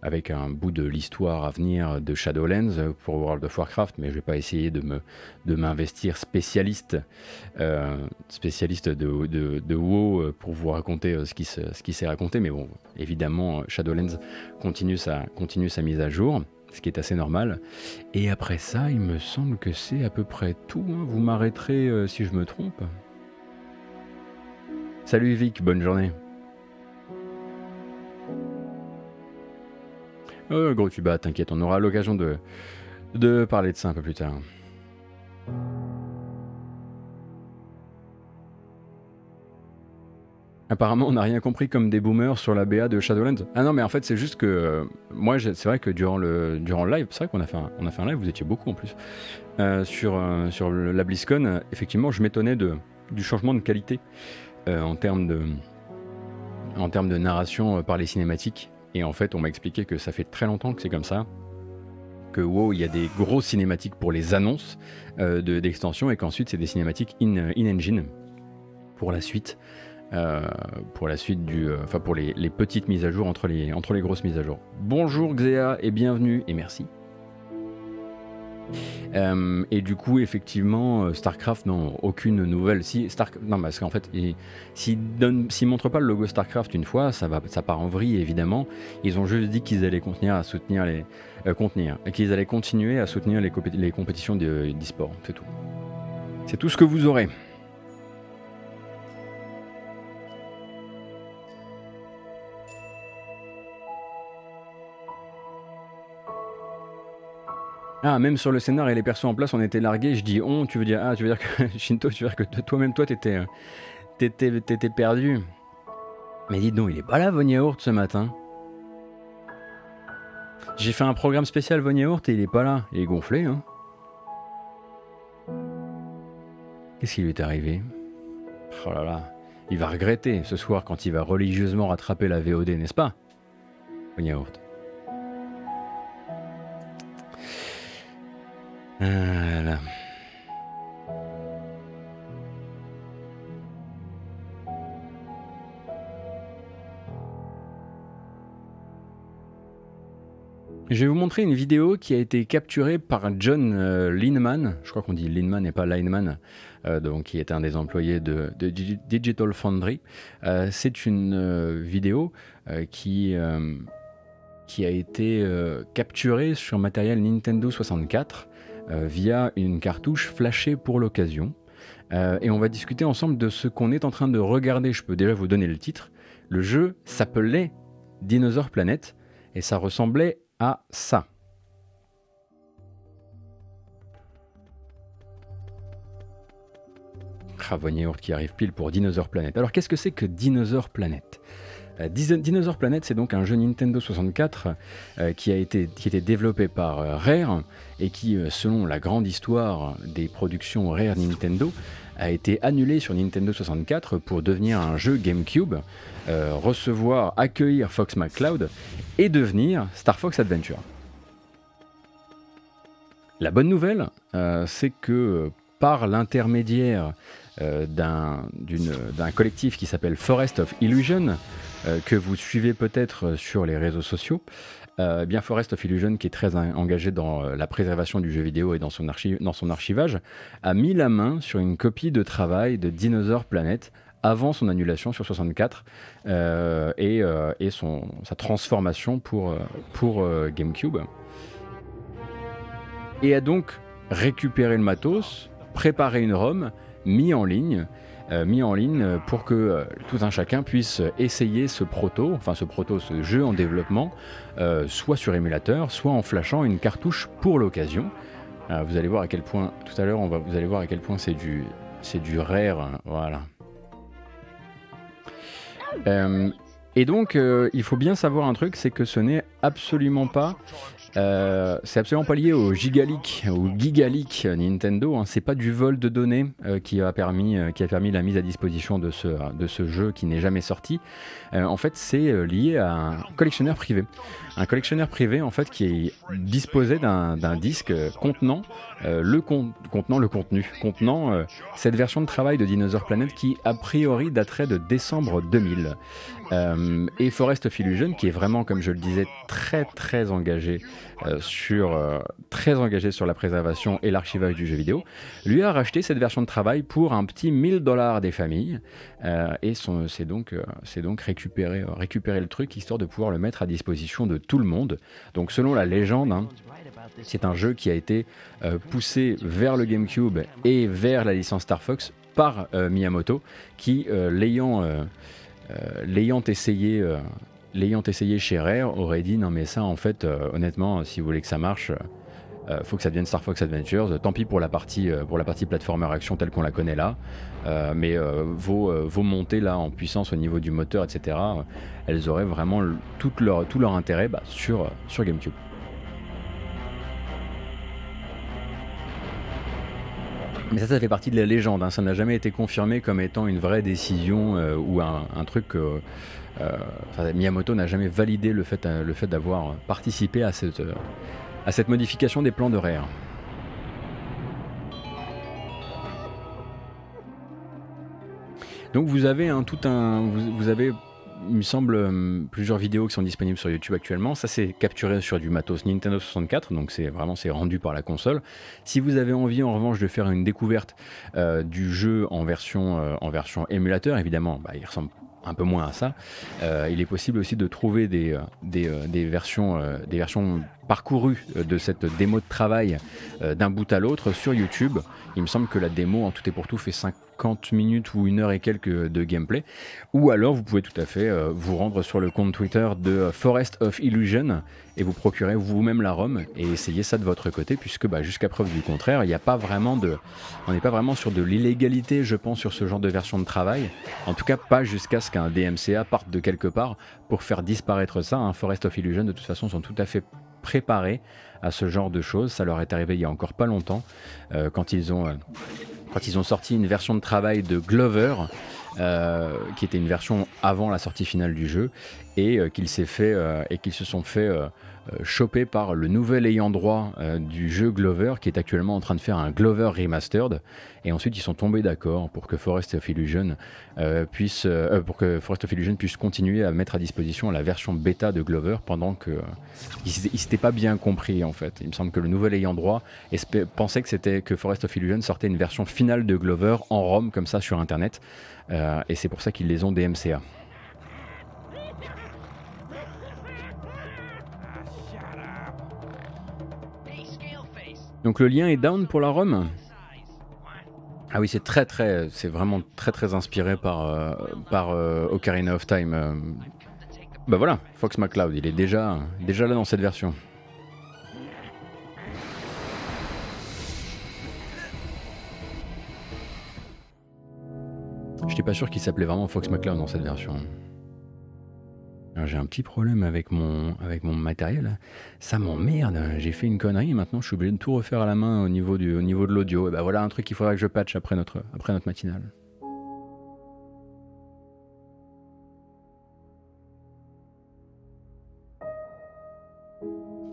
avec un bout de l'histoire à venir de Shadowlands pour World of Warcraft, mais je vais pas essayer de m'investir spécialiste de WoW pour vous raconter ce qui s'est raconté, mais bon, évidemment Shadowlands continue sa mise à jour, ce qui est assez normal, et après ça il me semble que c'est à peu près tout, hein. Vous m'arrêterez si je me trompe. Salut Vic, bonne journée. Gros tuba, t'inquiète, on aura l'occasion de parler de ça un peu plus tard. Apparemment, on n'a rien compris comme des boomers sur la BA de Shadowlands. Ah non, mais en fait, c'est juste que moi, c'est vrai que durant le live, c'est vrai qu'on a fait un live, vous étiez beaucoup en plus, sur la BlizzCon, effectivement, je m'étonnais du changement de qualité en termes de narration par les cinématiques. Et en fait, on m'a expliqué que ça fait très longtemps que c'est comme ça, que WoW, il y a des grosses cinématiques pour les annonces d'extension, et qu'ensuite, c'est des cinématiques in-engine pour la suite. pour la suite enfin pour les petites mises à jour entre les grosses mises à jour. Bonjour Xéa et bienvenue et merci. Et du coup, effectivement, StarCraft, non, aucune nouvelle. Non, parce qu'en fait, s'ils montrent pas le logo StarCraft une fois, ça part en vrille, évidemment. Ils ont juste dit qu'ils allaient qu'ils allaient continuer à soutenir les compétitions d'e-sport. C'est tout. C'est tout ce que vous aurez. Ah, même sur le scénar et les persos en place, on était largués. Je dis on, tu veux dire que Shinto, tu veux dire que toi-même, t'étais perdu. Mais dis donc, il est pas là, Von Yaourt, ce matin. J'ai fait un programme spécial Von Yaourt et il est pas là. Il est gonflé, hein. Qu'est-ce qui lui est arrivé? Oh là là, il va regretter ce soir quand il va religieusement rattraper la VOD, n'est-ce pas, Von Yaourt? Voilà. Je vais vous montrer une vidéo qui a été capturée par John Lineman, je crois qu'on dit Lineman et pas Lineman, donc qui est un des employés de Digital Foundry. C'est une vidéo qui a été capturée sur matériel Nintendo 64 via une cartouche flashée pour l'occasion. Et on va discuter ensemble de ce qu'on est en train de regarder. Je peux déjà vous donner le titre. Le jeu s'appelait Dinosaur Planet et ça ressemblait à ça. Von Yaourt qui arrive pile pour Dinosaur Planet. Alors qu'est-ce que c'est que Dinosaur Planet ? Dinosaur Planet, c'est donc un jeu Nintendo 64 qui a été développé par Rare et qui, selon la grande histoire des productions Rare Nintendo, a été annulé sur Nintendo 64 pour devenir un jeu GameCube, accueillir Fox McCloud et devenir Star Fox Adventure. La bonne nouvelle, c'est que par l'intermédiaire d'un collectif qui s'appelle Forest of Illusion, que vous suivez peut-être sur les réseaux sociaux, bien Forest of Illusion, qui est très engagé dans la préservation du jeu vidéo et dans son archivage, a mis la main sur une copie de travail de Dinosaur Planet avant son annulation sur 64 et sa transformation pour GameCube. Et a donc récupéré le matos, préparé une ROM, mis en ligne pour que tout un chacun puisse essayer ce jeu en développement, soit sur émulateur, soit en flashant une cartouche pour l'occasion. Vous allez voir à quel point, tout à l'heure, vous allez voir à quel point c'est du Rare, voilà. Et donc, il faut bien savoir un truc, c'est que ce n'est absolument pas... c'est absolument pas lié au Gigaleak ou Gigaleak Nintendo, hein. C'est pas du vol de données qui a permis la mise à disposition de ce jeu qui n'est jamais sorti. En fait, c'est lié à un collectionneur privé. Un collectionneur privé en fait qui disposait d'un disque contenant cette version de travail de Dinosaur Planet qui a priori daterait de décembre 2000. Et Forest of Illusion, qui est vraiment, comme je le disais, très très engagé sur la préservation et l'archivage du jeu vidéo, lui a racheté cette version de travail pour un petit $1000 des familles, et c'est donc récupérer le truc histoire de pouvoir le mettre à disposition de tout le monde. Donc selon la légende, hein, c'est un jeu qui a été poussé vers le GameCube et vers la licence Star Fox par Miyamoto, qui l'ayant essayé chez Rare, aurait dit non mais ça en fait honnêtement si vous voulez que ça marche, faut que ça devienne Star Fox Adventures, tant pis pour la partie platformer action telle qu'on la connaît là, mais vos montées là en puissance au niveau du moteur etc, elles auraient vraiment tout leur intérêt sur GameCube. Mais ça fait partie de la légende, hein. Ça n'a jamais été confirmé comme étant une vraie décision ou un truc que Miyamoto n'a jamais validé le fait d'avoir participé à cette modification des plans de Rare. Donc vous avez vous avez, il me semble, plusieurs vidéos qui sont disponibles sur YouTube actuellement. Ça, c'est capturé sur du matos Nintendo 64, donc c'est rendu par la console. Si vous avez envie, en revanche, de faire une découverte du jeu en version émulateur, évidemment, il ressemble un peu moins à ça. Il est possible aussi de trouver des versions parcourues de cette démo de travail d'un bout à l'autre sur YouTube. Il me semble que la démo, en tout et pour tout, fait 50 minutes ou 1 heure et quelques de gameplay. Ou alors, vous pouvez tout à fait vous rendre sur le compte Twitter de Forest of Illusion et vous procurer vous-même la ROM et essayer ça de votre côté, puisque jusqu'à preuve du contraire, on n'est pas vraiment sur de l'illégalité, je pense, sur ce genre de version de travail. En tout cas, pas jusqu'à ce qu'un DMCA parte de quelque part pour faire disparaître ça. Forest of Illusion, de toute façon, sont tout à fait préparés à ce genre de choses. Ça leur est arrivé il y a encore pas longtemps, quand ils ont sorti une version de travail de Glover, qui était une version avant la sortie finale du jeu, et qu'ils se sont fait choper par le nouvel ayant droit du jeu Glover, qui est actuellement en train de faire un Glover Remastered, et ensuite ils sont tombés d'accord pour que Forest of Illusion puisse continuer à mettre à disposition la version bêta de Glover, pendant que ils s'étaient pas bien compris en fait. Il me semble que le nouvel ayant droit pensait que Forest of Illusion sortait une version finale de Glover en ROM comme ça sur internet, et c'est pour ça qu'ils les ont DMCA. Donc le lien est down pour la ROM. Ah oui, c'est vraiment très inspiré par Ocarina of Time. Voilà, Fox McCloud, il est déjà là dans cette version. Je n'étais pas sûr qu'il s'appelait vraiment Fox McCloud dans cette version. Alors j'ai un petit problème avec mon matériel, ça m'emmerde, j'ai fait une connerie et maintenant je suis obligé de tout refaire à la main au niveau de l'audio. Et voilà un truc qu'il faudra que je patche après notre matinale.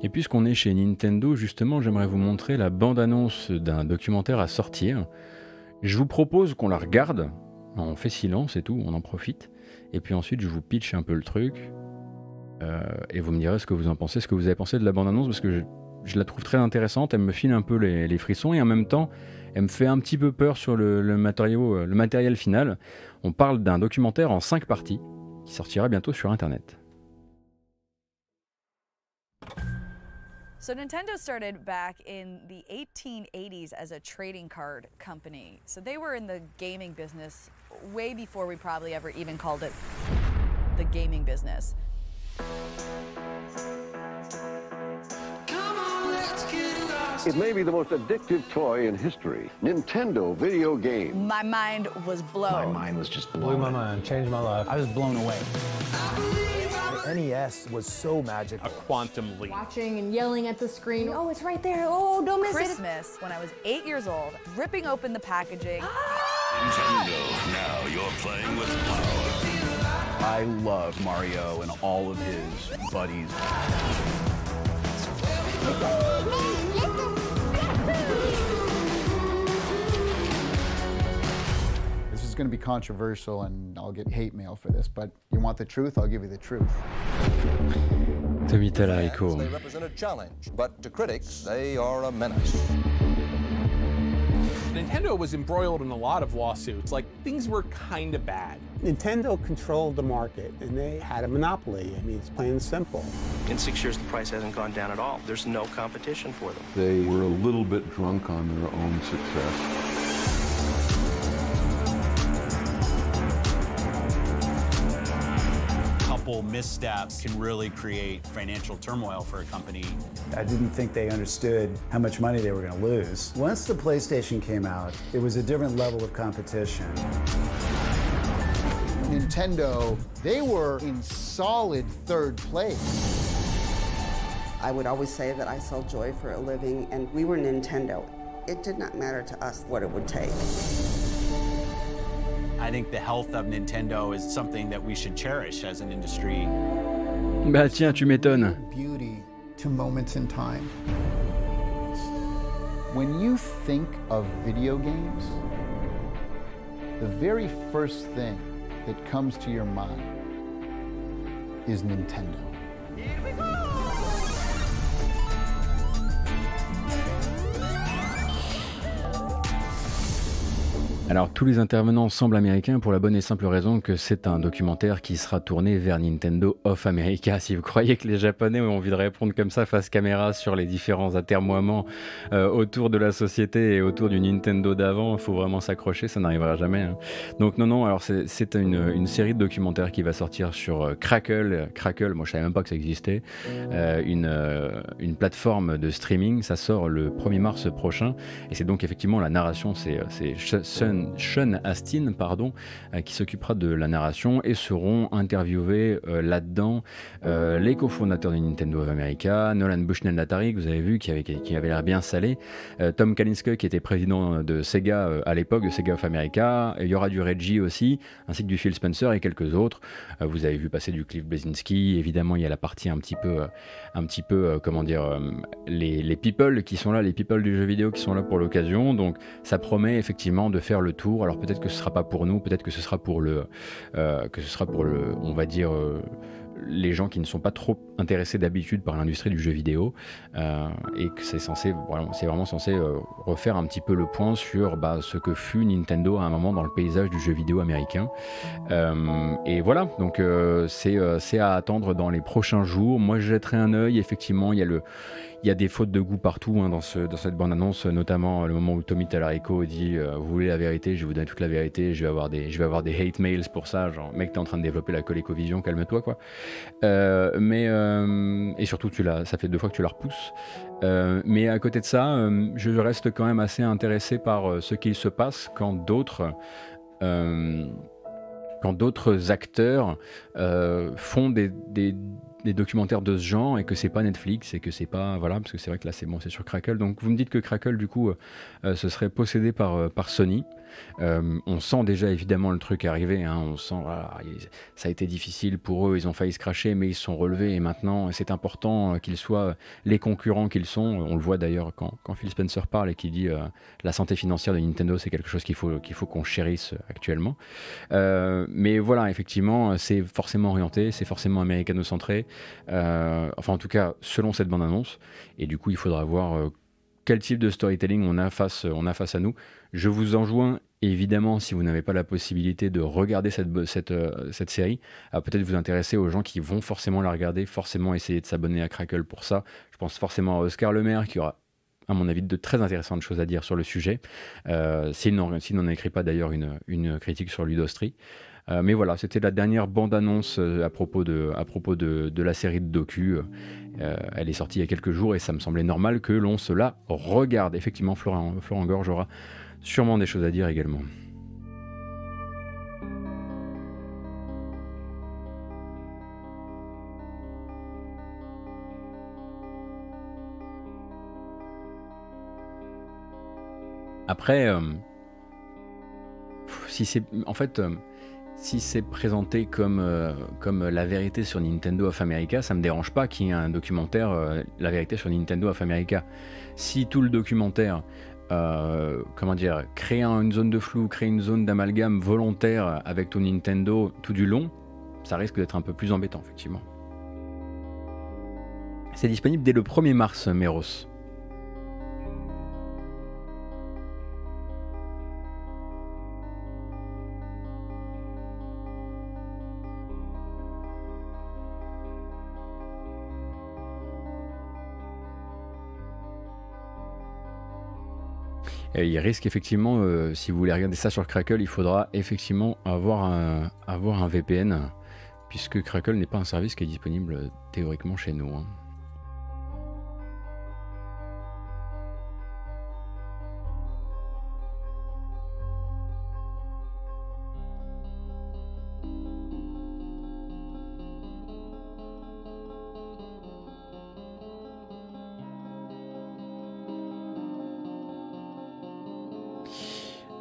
Et puisqu'on est chez Nintendo, justement, j'aimerais vous montrer la bande-annonce d'un documentaire à sortir. Je vous propose qu'on la regarde, on fait silence et tout, on en profite. Et puis ensuite, je vous pitch un peu le truc. Et vous me direz ce que vous en pensez, ce que vous avez pensé de la bande-annonce, parce que je la trouve très intéressante. Elle me file un peu les frissons et en même temps, elle me fait un petit peu peur sur le matériel final. On parle d'un documentaire en 5 parties qui sortira bientôt sur Internet. So Nintendo started back in the 1880s as a trading card company. So they were in the gaming business way before we probably ever even called it the gaming business. It may be the most addictive toy in history. Nintendo video game. My mind was blown. My mind was just blown. Blew my mind, changed my life. I was blown away. The NES was so magical. A quantum leap. Watching and yelling at the screen. Oh, it's right there. Oh, don't miss Christmas, when I was 8 years old, ripping open the packaging. Nintendo, now you're playing with power. I love Mario and all of his buddies. This is going to be controversial and I'll get hate mail for this, but you want the truth? I'll give you the truth. Tommy Talarico. They represent a challenge, but to critics, they are a menace. Nintendo was embroiled in a lot of lawsuits, like things were kind of bad. Nintendo controlled the market and they had a monopoly. I mean, it's plain and simple. In 6 years, the price hasn't gone down at all. There's no competition for them. They were a little bit drunk on their own success. Missteps can really create financial turmoil for a company. I didn't think they understood how much money they were going to lose. Once the PlayStation came out, it was a different level of competition. Nintendo, they were in solid 3rd place. I would always say that I sell joy for a living, and we were Nintendo. It did not matter to us what it would take. I think the health of Nintendo is something that we should cherish as an industry. Bah tiens, tu m'étonnes. Beauty to moments in time. When you think of video games, the very first thing that comes to your mind is Nintendo. Here we go! Alors tous les intervenants semblent américains pour la bonne et simple raison que c'est un documentaire qui sera tourné vers Nintendo of America. Si vous croyez que les Japonais ont envie de répondre comme ça face caméra sur les différents atermoiements autour de la société et autour du Nintendo d'avant, il faut vraiment s'accrocher, ça n'arrivera jamais. Hein. Donc non, alors c'est une série de documentaires qui va sortir sur Crackle. Crackle, moi je savais même pas que ça existait. Une plateforme de streaming, ça sort le 1er mars prochain. Et c'est donc effectivement la narration, c'est Sean Astin, qui s'occupera de la narration et seront interviewés là-dedans les cofondateurs de Nintendo of America, Nolan Bushnell-Latary, que vous avez vu, qui avait l'air bien salé, Tom Kalinske, qui était président de Sega à l'époque, de Sega of America, il y aura du Reggie aussi, ainsi que du Phil Spencer et quelques autres. Vous avez vu passer du Cliff Bleszinski, évidemment il y a la partie un petit peu comment dire, les people qui sont là, les people du jeu vidéo qui sont là pour l'occasion, donc ça promet effectivement de faire le tour. Alors peut-être que ce sera pas pour nous, peut-être que ce sera pour on va dire les gens qui ne sont pas trop intéressés d'habitude par l'industrie du jeu vidéo, et que c'est vraiment censé refaire un petit peu le point sur ce que fut Nintendo à un moment dans le paysage du jeu vidéo américain. Et voilà, donc c'est à attendre dans les prochains jours. Moi je jetterai un œil, effectivement il y a des fautes de goût partout dans cette bande-annonce, notamment le moment où Tommy Tallarico dit vous voulez la vérité, je vais vous donner toute la vérité, je vais avoir des hate mails pour ça, genre mec t'es en train de développer la ColecoVision, calme-toi quoi. Et surtout ça fait 2 fois que tu la repousses. Mais à côté de ça, je reste quand même assez intéressé par ce qu'il se passe quand d'autres acteurs font des documentaires de ce genre et que c'est pas Netflix et que c'est pas parce que c'est vrai que là c'est sur Crackle. Donc vous me dites que Crackle du coup ce serait possédé par Sony. On sent déjà évidemment le truc arriver, hein. On sent ça a été difficile pour eux, ils ont failli se cracher mais ils se sont relevés et maintenant c'est important qu'ils soient les concurrents qu'ils sont. On le voit d'ailleurs quand Phil Spencer parle et qu'il dit la santé financière de Nintendo c'est quelque chose qu'il faut qu'on chérisse actuellement. Mais voilà, effectivement c'est forcément orienté, c'est forcément américano-centré, enfin en tout cas selon cette bande-annonce, et du coup il faudra voir quel type de storytelling on a face à nous. Je vous enjoins évidemment, si vous n'avez pas la possibilité de regarder cette série, à peut-être vous intéresser aux gens qui vont forcément la regarder, forcément essayer de s'abonner à Crackle pour ça. Je pense forcément à Oscar Lemaire qui aura à mon avis de très intéressantes choses à dire sur le sujet, s'il n'en écrit pas d'ailleurs une critique sur Ludostri. Mais voilà, c'était la dernière bande-annonce à propos de la série de docu. Elle est sortie il y a quelques jours et ça me semblait normal que l'on se la regarde. Effectivement, Florent Gorge aura sûrement des choses à dire également. Après, si c'est présenté comme la vérité sur Nintendo of America, ça me dérange pas qu'il y ait un documentaire la vérité sur Nintendo of America. Si tout le documentaire créer une zone de flou, créer une zone d'amalgame volontaire avec ton Nintendo tout du long, ça risque d'être un peu plus embêtant effectivement. C'est disponible dès le 1er mars, Meros. Il risque effectivement, si vous voulez regarder ça sur Crackle, il faudra effectivement avoir un VPN, puisque Crackle n'est pas un service qui est disponible théoriquement chez nous. Hein.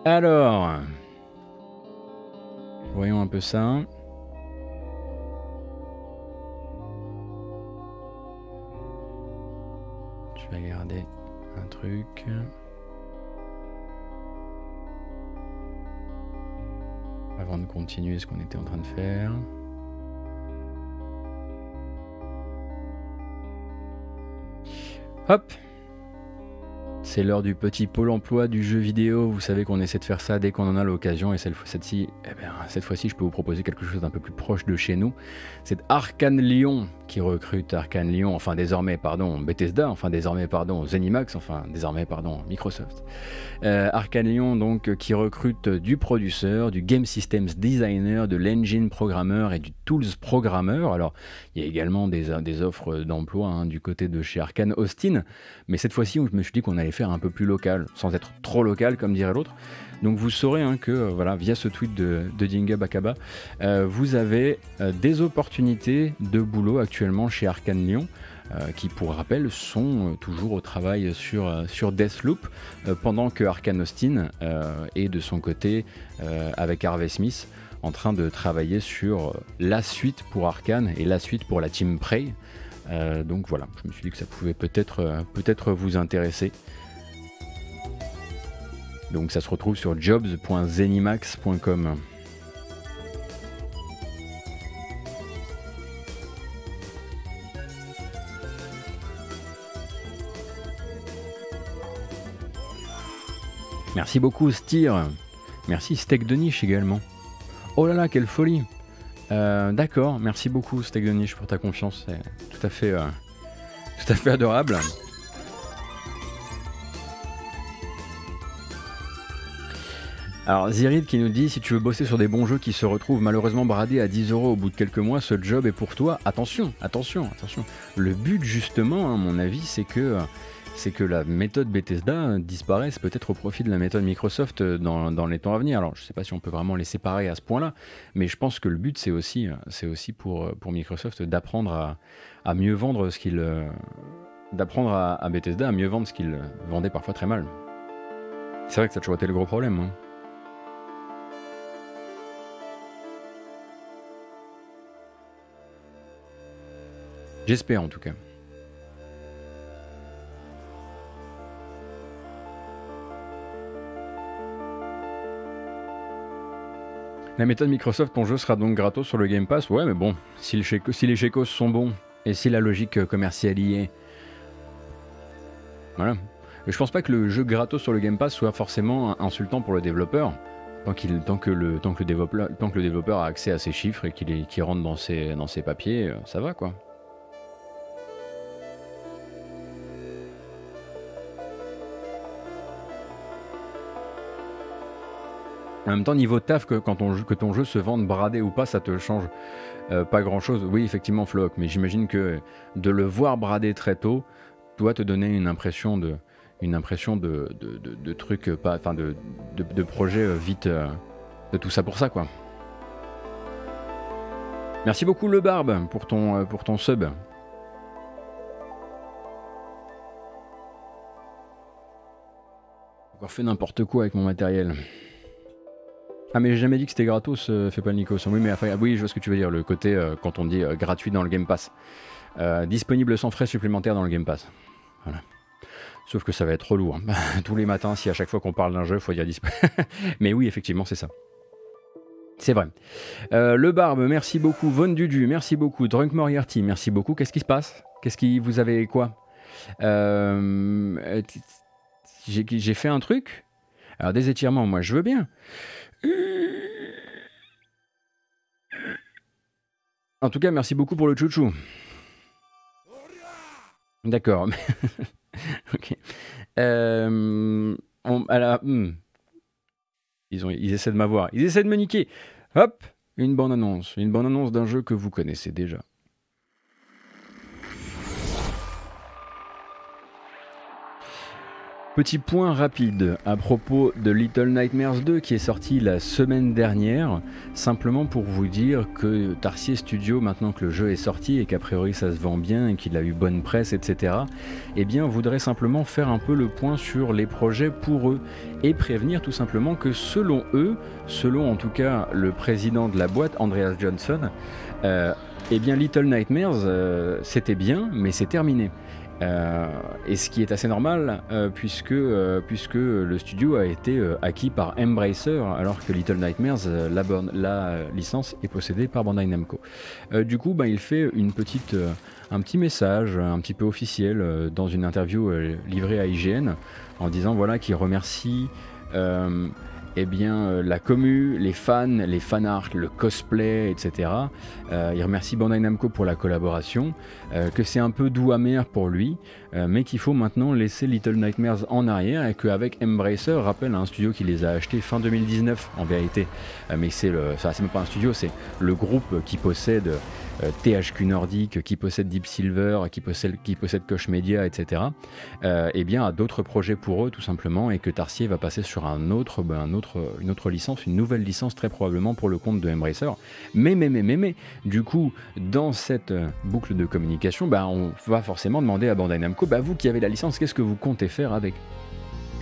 Alors, voyons un peu ça. Je vais regarder un truc. Avant de continuer ce qu'on était en train de faire. Hop! C'est l'heure du petit pôle emploi du jeu vidéo. Vous savez qu'on essaie de faire ça dès qu'on en a l'occasion. Et cette fois-ci, je peux vous proposer quelque chose d'un peu plus proche de chez nous. C'est Arkane Lyon qui recrute Arkane Lyon, enfin désormais, pardon, Bethesda, enfin désormais, pardon, Zenimax, enfin désormais, pardon, Microsoft. Arkane Lyon, donc, qui recrute du producteur, du game systems designer, de l'engine programmeur et du tools programmeur. Alors, il y a également des offres d'emploi hein, du côté de chez Arkane Austin. Mais cette fois-ci, je me suis dit qu'on allait faire un peu plus local, sans être trop local, comme dirait l'autre. Donc vous saurez hein, que voilà, via ce tweet de Dinga Bakaba, vous avez des opportunités de boulot actuellement chez Arkane Lyon, qui pour rappel sont toujours au travail sur Deathloop, pendant que Arkane Austin est de son côté avec Harvey Smith en train de travailler sur la suite pour Arkane et la suite pour la Team Prey. Donc voilà, je me suis dit que ça pouvait peut-être vous intéresser. Donc ça se retrouve sur jobs.zenimax.com. Merci beaucoup Styr. Merci Steak de Niche également. Oh là là, quelle folie. D'accord, merci beaucoup Steak de Niche pour ta confiance. C'est tout à fait adorable. Alors Zirid qui nous dit, si tu veux bosser sur des bons jeux qui se retrouvent malheureusement bradés à 10 € au bout de quelques mois, ce job est pour toi. Attention, attention, attention. Le but justement, à mon avis, c'est que la méthode Bethesda disparaisse peut-être au profit de la méthode Microsoft dans les temps à venir. Alors je ne sais pas si on peut vraiment les séparer à ce point-là, mais je pense que le but c'est aussi pour Microsoft d'apprendre à mieux vendre ce qu'il... d'apprendre à Bethesda à mieux vendre ce qu'il vendait parfois très mal. C'est vrai que ça a toujours été le gros problème. Hein. J'espère en tout cas. La méthode Microsoft, ton jeu sera donc gratos sur le Game Pass. Ouais, mais bon, si les chécos sont bons et si la logique commerciale y est. Voilà. Et je pense pas que le jeu gratos sur le Game Pass soit forcément insultant pour le développeur. Tant que le développeur a accès à ses chiffres et qu'il rentre dans ses papiers, ça va quoi. En même temps, niveau taf, que ton jeu se vende bradé ou pas, ça te change pas grand chose. Oui, effectivement, Flock, mais j'imagine que de le voir bradé très tôt doit te donner une impression de truc, enfin de projet vite, de tout ça pour ça, quoi. Merci beaucoup, Le Barbe, pour ton sub. J'ai encore fait n'importe quoi avec mon matériel. Ah mais j'ai jamais dit que c'était gratos, fais pas le Nikos. Oui mais enfin, oui je vois ce que tu veux dire, le côté quand on dit gratuit dans le Game Pass. Disponible sans frais supplémentaires dans le Game Pass. Voilà. Sauf que ça va être relou. Hein. Tous les matins, si à chaque fois qu'on parle d'un jeu, il faut dire disponible. Mais oui, effectivement, c'est ça. C'est vrai. Le Barbe, merci beaucoup. Von Dudu, merci beaucoup. Drunk Moriarty, merci beaucoup. Qu'est-ce qui se passe? Qu'est-ce qui vous avez quoi? J'ai fait un truc. Alors des étirements, moi je veux bien. En tout cas, merci beaucoup pour le chouchou. D'accord. Ok. Alors, ils essaient de m'avoir. Ils essaient de me niquer. Hop, une bande-annonce. Une bande-annonce d'un jeu que vous connaissez déjà. Petit point rapide à propos de Little Nightmares 2 qui est sorti la semaine dernière, simplement pour vous dire que Tarsier Studio, maintenant que le jeu est sorti et qu'a priori ça se vend bien et qu'il a eu bonne presse, etc., eh bien voudrait simplement faire un peu le point sur les projets pour eux et prévenir tout simplement que selon eux, selon en tout cas le président de la boîte, Andreas Johnson, eh bien Little Nightmares c'était bien mais c'est terminé. Et ce qui est assez normal, puisque le studio a été acquis par Embracer, alors que Little Nightmares, la licence est possédée par Bandai Namco. Du coup, il fait un petit message un petit peu officiel dans une interview livrée à IGN, en disant voilà qu'il remercie la commu, les fans, les fanarts, le cosplay, etc. Il remercie Bandai Namco pour la collaboration, que c'est un peu doux amer pour lui, mais qu'il faut maintenant laisser Little Nightmares en arrière et qu'avec Embracer, rappelle un studio qui les a achetés fin 2019 en vérité, mais c'est même pas un studio, c'est le groupe qui possède THQ Nordic, qui possède Deep Silver, qui possède Koch Media, etc. A d'autres projets pour eux tout simplement, et que Tarsier va passer sur une autre licence, une nouvelle licence très probablement pour le compte de Embracer. Mais, du coup, dans cette boucle de communication, on va forcément demander à Bandai Namco, vous qui avez la licence, qu'est-ce que vous comptez faire avec ?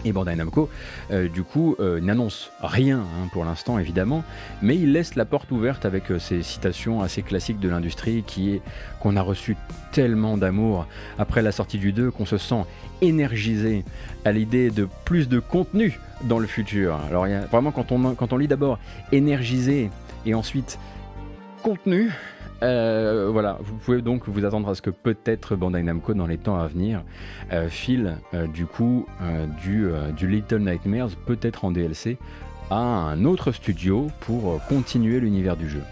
Et Bandai Namco, n'annonce rien pour l'instant évidemment, mais il laisse la porte ouverte avec ces citations assez classiques de l'industrie qu'on a reçu tellement d'amour après la sortie du 2, qu'on se sent énergisé à l'idée de plus de contenu dans le futur. Alors vraiment quand on lit d'abord énergisé et ensuite contenu, vous pouvez donc vous attendre à ce que peut-être Bandai Namco dans les temps à venir file du Little Nightmares, peut-être en DLC, à un autre studio pour continuer l'univers du jeu.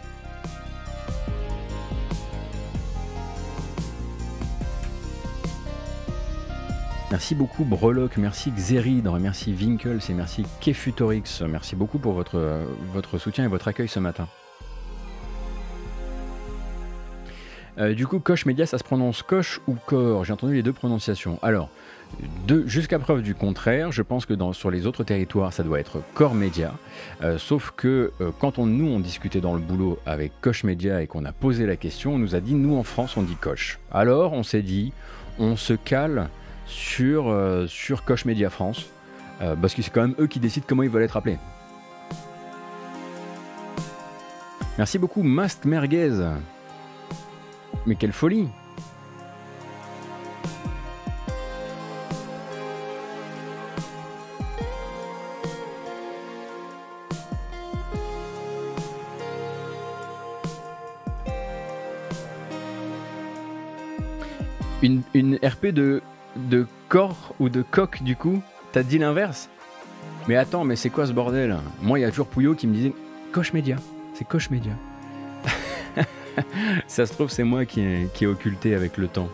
Merci beaucoup Breloque, merci Xeridre, merci Winkles et merci Kefutorix. Merci beaucoup pour votre soutien et votre accueil ce matin. Du coup, Koch Media, ça se prononce Koch ou Core? J'ai entendu les deux prononciations. Alors, jusqu'à preuve du contraire, je pense que sur les autres territoires, ça doit être Core Media. Sauf que quand on discutait dans le boulot avec Koch Media et qu'on a posé la question, on nous a dit, nous en France, on dit Koch. Alors, on s'est dit, on se cale sur Koch Media France, parce que c'est quand même eux qui décident comment ils veulent être appelés. Merci beaucoup, Mast Merguez. Mais quelle folie! Une RP de corps ou de coq du coup? T'as dit l'inverse? Mais attends, mais c'est quoi ce bordel? Moi, il y a toujours Pouillot qui me disait Koch Media, c'est Koch Media. Ça se trouve, c'est moi qui est occulté avec le temps.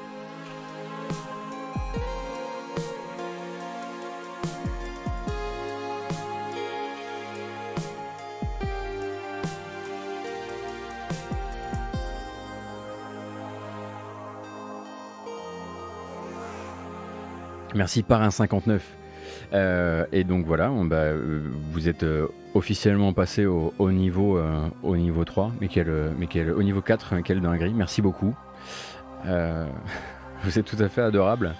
Merci Parrain 59. Et donc voilà, vous êtes officiellement passé au niveau 3, au niveau 4, quelle dinguerie, merci beaucoup. Vous êtes tout à fait adorable.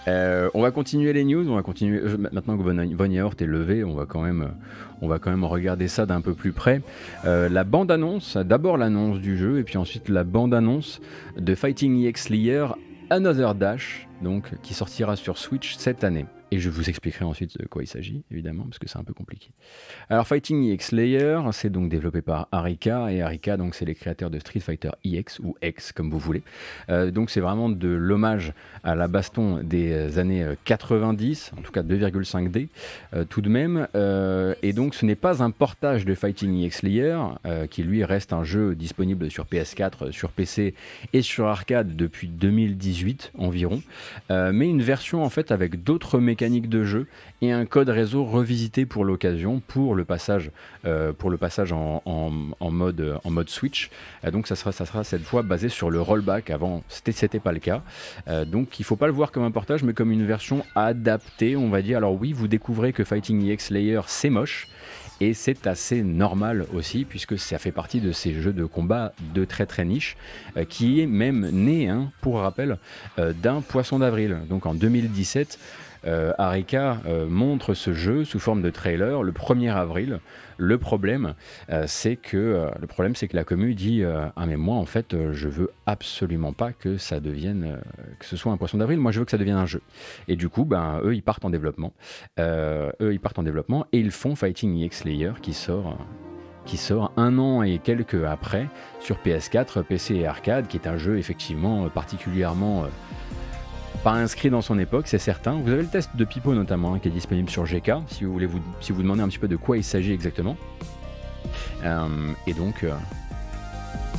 On va continuer les news, maintenant que Von Yaort est levé, on va quand même regarder ça d'un peu plus près. La bande-annonce, d'abord l'annonce du jeu, et puis ensuite la bande-annonce de Fighting EX Slayer Another Dash, donc, qui sortira sur Switch cette année. Et je vous expliquerai ensuite de quoi il s'agit, évidemment, parce que c'est un peu compliqué. Alors, Fighting EX Slayer, c'est donc développé par Arika, et Arika, donc, c'est les créateurs de Street Fighter EX, ou X, comme vous voulez. Donc, c'est vraiment de l'hommage à la baston des années 90, en tout cas 2,5D, tout de même. Et donc, ce n'est pas un portage de Fighting EX Slayer, qui lui reste un jeu disponible sur PS4, sur PC et sur arcade depuis 2018 environ, mais une version, en fait, avec d'autres mécaniques de jeu et un code réseau revisité pour l'occasion, pour le passage en mode Switch. Donc ça sera cette fois basé sur le rollback. Avant c'était pas le cas, donc il faut pas le voir comme un portage mais comme une version adaptée, on va dire. Alors oui, vous découvrez que Fighting EX Slayer c'est moche, et c'est assez normal aussi, puisque ça fait partie de ces jeux de combat de très très niche, qui est même né, pour rappel, d'un poisson d'avril. Donc en 2017, Arika montre ce jeu sous forme de trailer le 1er avril. Le problème, c'est que la commu dit ah mais moi en fait je veux absolument pas que ça devienne que ce soit un poisson d'avril. Moi je veux que ça devienne un jeu. Et du coup eux ils partent en développement. Et ils font Fighting EX Layer qui sort 1 an et quelques après sur PS4, PC et arcade, qui est un jeu effectivement particulièrement pas inscrit dans son époque, c'est certain. Vous avez le test de Pipo notamment, qui est disponible sur GK, si vous demandez un petit peu de quoi il s'agit exactement.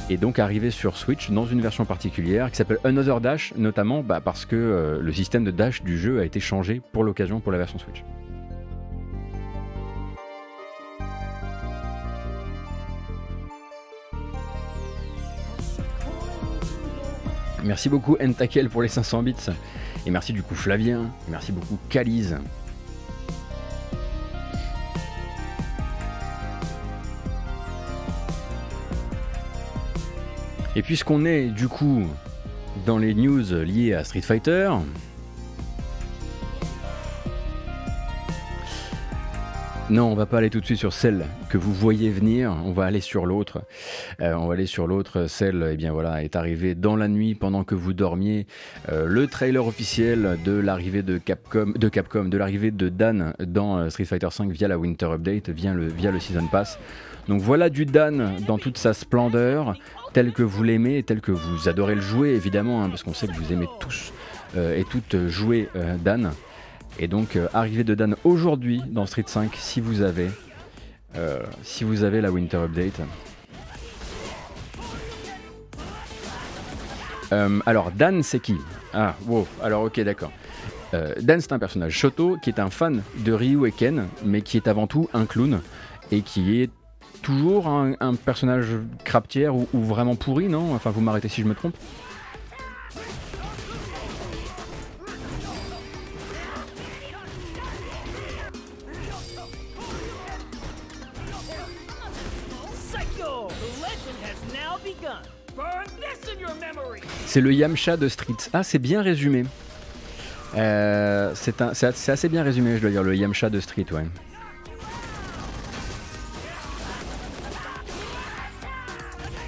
Et donc arrivé sur Switch dans une version particulière qui s'appelle Another Dash, notamment parce que le système de dash du jeu a été changé pour l'occasion pour la version Switch. Merci beaucoup Entakel pour les 500 bits. Et merci du coup Flavien. Et merci beaucoup Calize. Et puisqu'on est du coup dans les news liées à Street Fighter, non, on va pas aller tout de suite sur celle que vous voyez venir, on va aller sur l'autre. Celle, eh bien voilà, est arrivée dans la nuit pendant que vous dormiez. Le trailer officiel de l'arrivée de Capcom, de l'arrivée de Dan dans Street Fighter V via la Winter Update, via le Season Pass. Donc voilà du Dan dans toute sa splendeur, tel que vous l'aimez, tel que vous adorez le jouer évidemment, parce qu'on sait que vous aimez tous et toutes jouer Dan. Et donc arrivée de Dan aujourd'hui dans Street 5 si vous avez la Winter Update. Alors Dan c'est qui? Ah wow, alors ok d'accord. Dan c'est un personnage Shoto qui est un fan de Ryu et Ken, mais qui est avant tout un clown et qui est toujours un personnage crapetière ou vraiment pourri, non? Enfin vous m'arrêtez si je me trompe. C'est le Yamcha de Street. Ah, c'est bien résumé. C'est assez bien résumé, je dois dire, le Yamcha de Street, ouais.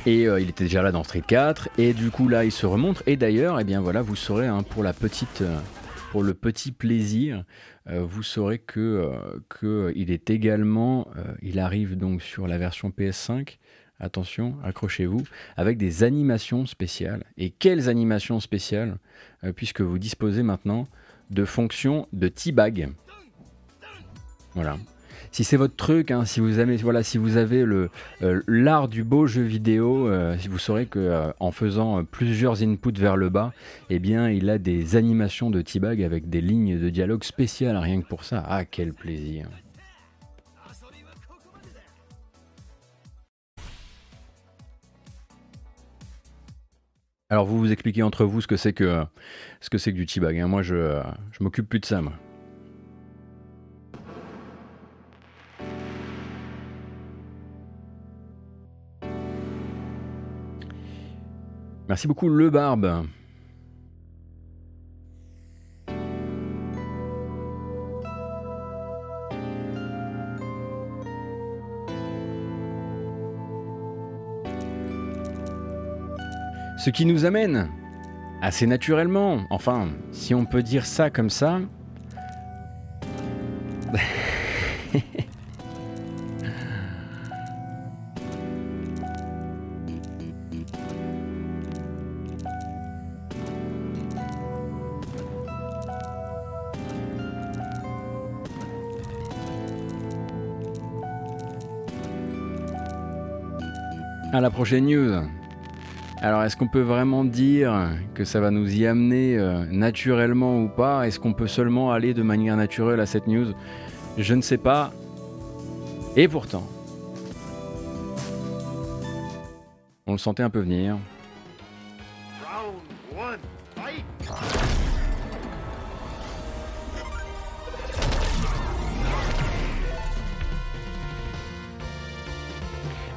Et il était déjà là dans Street 4, et du coup là il se remonte. Et d'ailleurs, eh bien voilà, vous saurez pour le petit plaisir, vous saurez que il est également, il arrive donc sur la version PS5. Attention, accrochez-vous, avec des animations spéciales. Et quelles animations spéciales, puisque vous disposez maintenant de fonctions de teabag. Voilà. Si c'est votre truc, si vous aimez, voilà, si vous avez l'art du beau jeu vidéo, vous saurez que en faisant plusieurs inputs vers le bas, eh bien, il a des animations de teabag avec des lignes de dialogue spéciales, rien que pour ça. Ah, quel plaisir! Alors vous vous expliquez entre vous ce que c'est que du teabag. Moi je m'occupe plus de ça moi. Merci beaucoup Le Barbe. Ce qui nous amène, assez naturellement, enfin, si on peut dire ça comme ça, à la prochaine news. Alors, est-ce qu'on peut vraiment dire que ça va nous y amener naturellement ou pas? Est-ce qu'on peut seulement aller de manière naturelle à cette news? Je ne sais pas. Et pourtant, on le sentait un peu venir.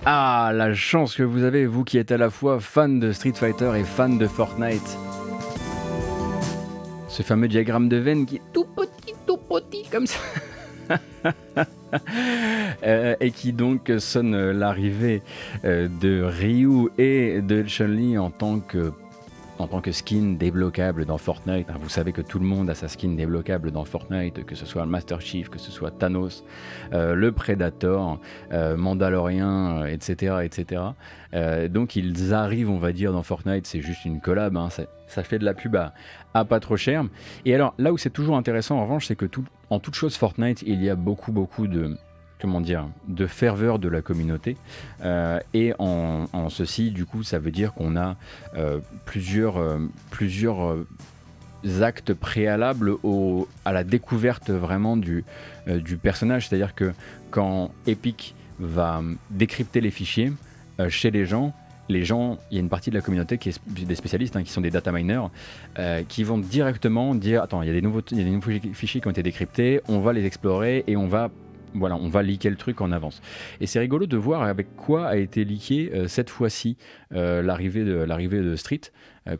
Ah, la chance que vous avez, vous qui êtes à la fois fan de Street Fighter et fan de Fortnite. Ce fameux diagramme de veine qui est tout petit comme ça. Et qui donc sonne l'arrivée de Ryu et de Chun-Li en tant que skin débloquable dans Fortnite. Vous savez que tout le monde a sa skin débloquable dans Fortnite, que ce soit le Master Chief, que ce soit Thanos, le Predator, Mandalorian, etc. etc. Donc ils arrivent, on va dire, dans Fortnite, c'est juste une collab, hein, ça fait de la pub à pas trop cher. Et alors là où c'est toujours intéressant en revanche, c'est que en toute chose Fortnite, il y a beaucoup de... comment dire, de ferveur de la communauté, et en ceci du coup ça veut dire qu'on a plusieurs actes préalables à la découverte vraiment du personnage, c'est à dire que quand Epic va décrypter les fichiers chez les gens, il y a une partie de la communauté qui est des spécialistes, hein, qui sont des data miners, qui vont directement dire attends, il y a des nouveaux fichiers qui ont été décryptés, on va les explorer et on va leaker le truc en avance. Et c'est rigolo de voir avec quoi a été leaké cette fois-ci l'arrivée de Street,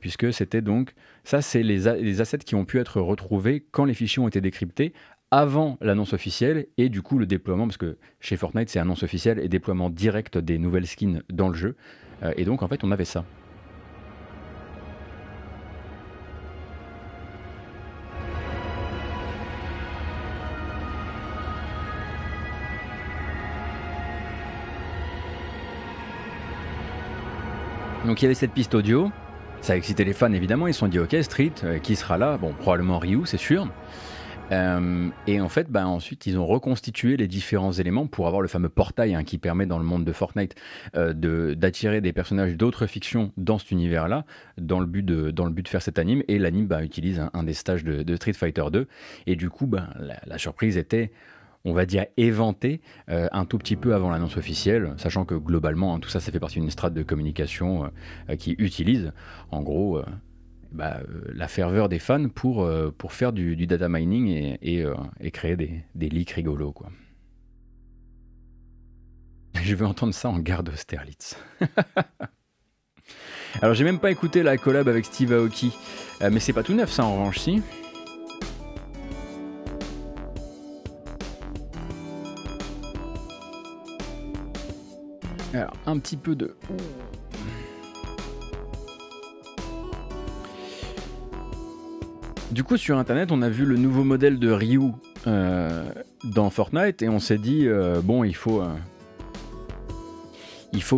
puisque c'était donc, ça c'est les assets qui ont pu être retrouvés quand les fichiers ont été décryptés, avant l'annonce officielle et du coup le déploiement, parce que chez Fortnite c'est annonce officielle et déploiement direct des nouvelles skins dans le jeu, et donc en fait on avait ça. Donc il y avait cette piste audio, ça a excité les fans évidemment, ils se sont dit ok Street, qui sera là? Bon, probablement Ryu, c'est sûr. Et en fait, ensuite ils ont reconstitué les différents éléments pour avoir le fameux portail, hein, qui permet dans le monde de Fortnite d'attirer des personnages d'autres fictions dans cet univers-là, dans le but de faire cet anime. Et l'anime utilise un des stages de Street Fighter 2. Et du coup, la surprise était, on va dire, éventé un tout petit peu avant l'annonce officielle, sachant que globalement, hein, tout ça, ça fait partie d'une strate de communication qui utilise, en gros, la ferveur des fans pour faire du data mining et créer des leaks rigolos, quoi. Je veux entendre ça en gare d'Austerlitz. Alors, j'ai même pas écouté la collab avec Steve Aoki, mais c'est pas tout neuf, ça, en revanche, si. Alors, un petit peu de... Du coup, sur Internet, on a vu le nouveau modèle de Ryu dans Fortnite et on s'est dit, bon, il faut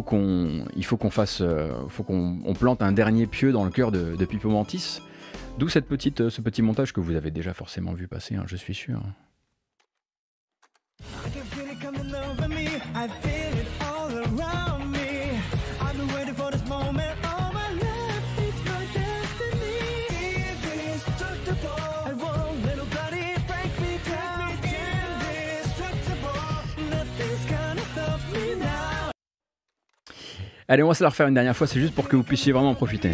qu'on plante un dernier pieu dans le cœur de Pippo Mantis. D'où ce petit montage que vous avez déjà forcément vu passer, hein, je suis sûr. Allez, on va se la refaire une dernière fois, c'est juste pour que vous puissiez vraiment en profiter.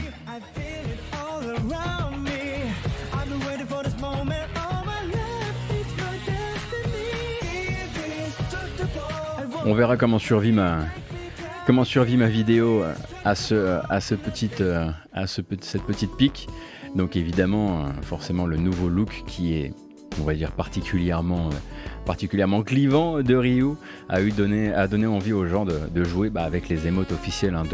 On verra comment survit ma vidéo à cette petite pique. Donc évidemment, forcément le nouveau look qui est, on va dire, particulièrement clivant de Ryu a donné envie aux gens de jouer avec les émotes officielles, hein,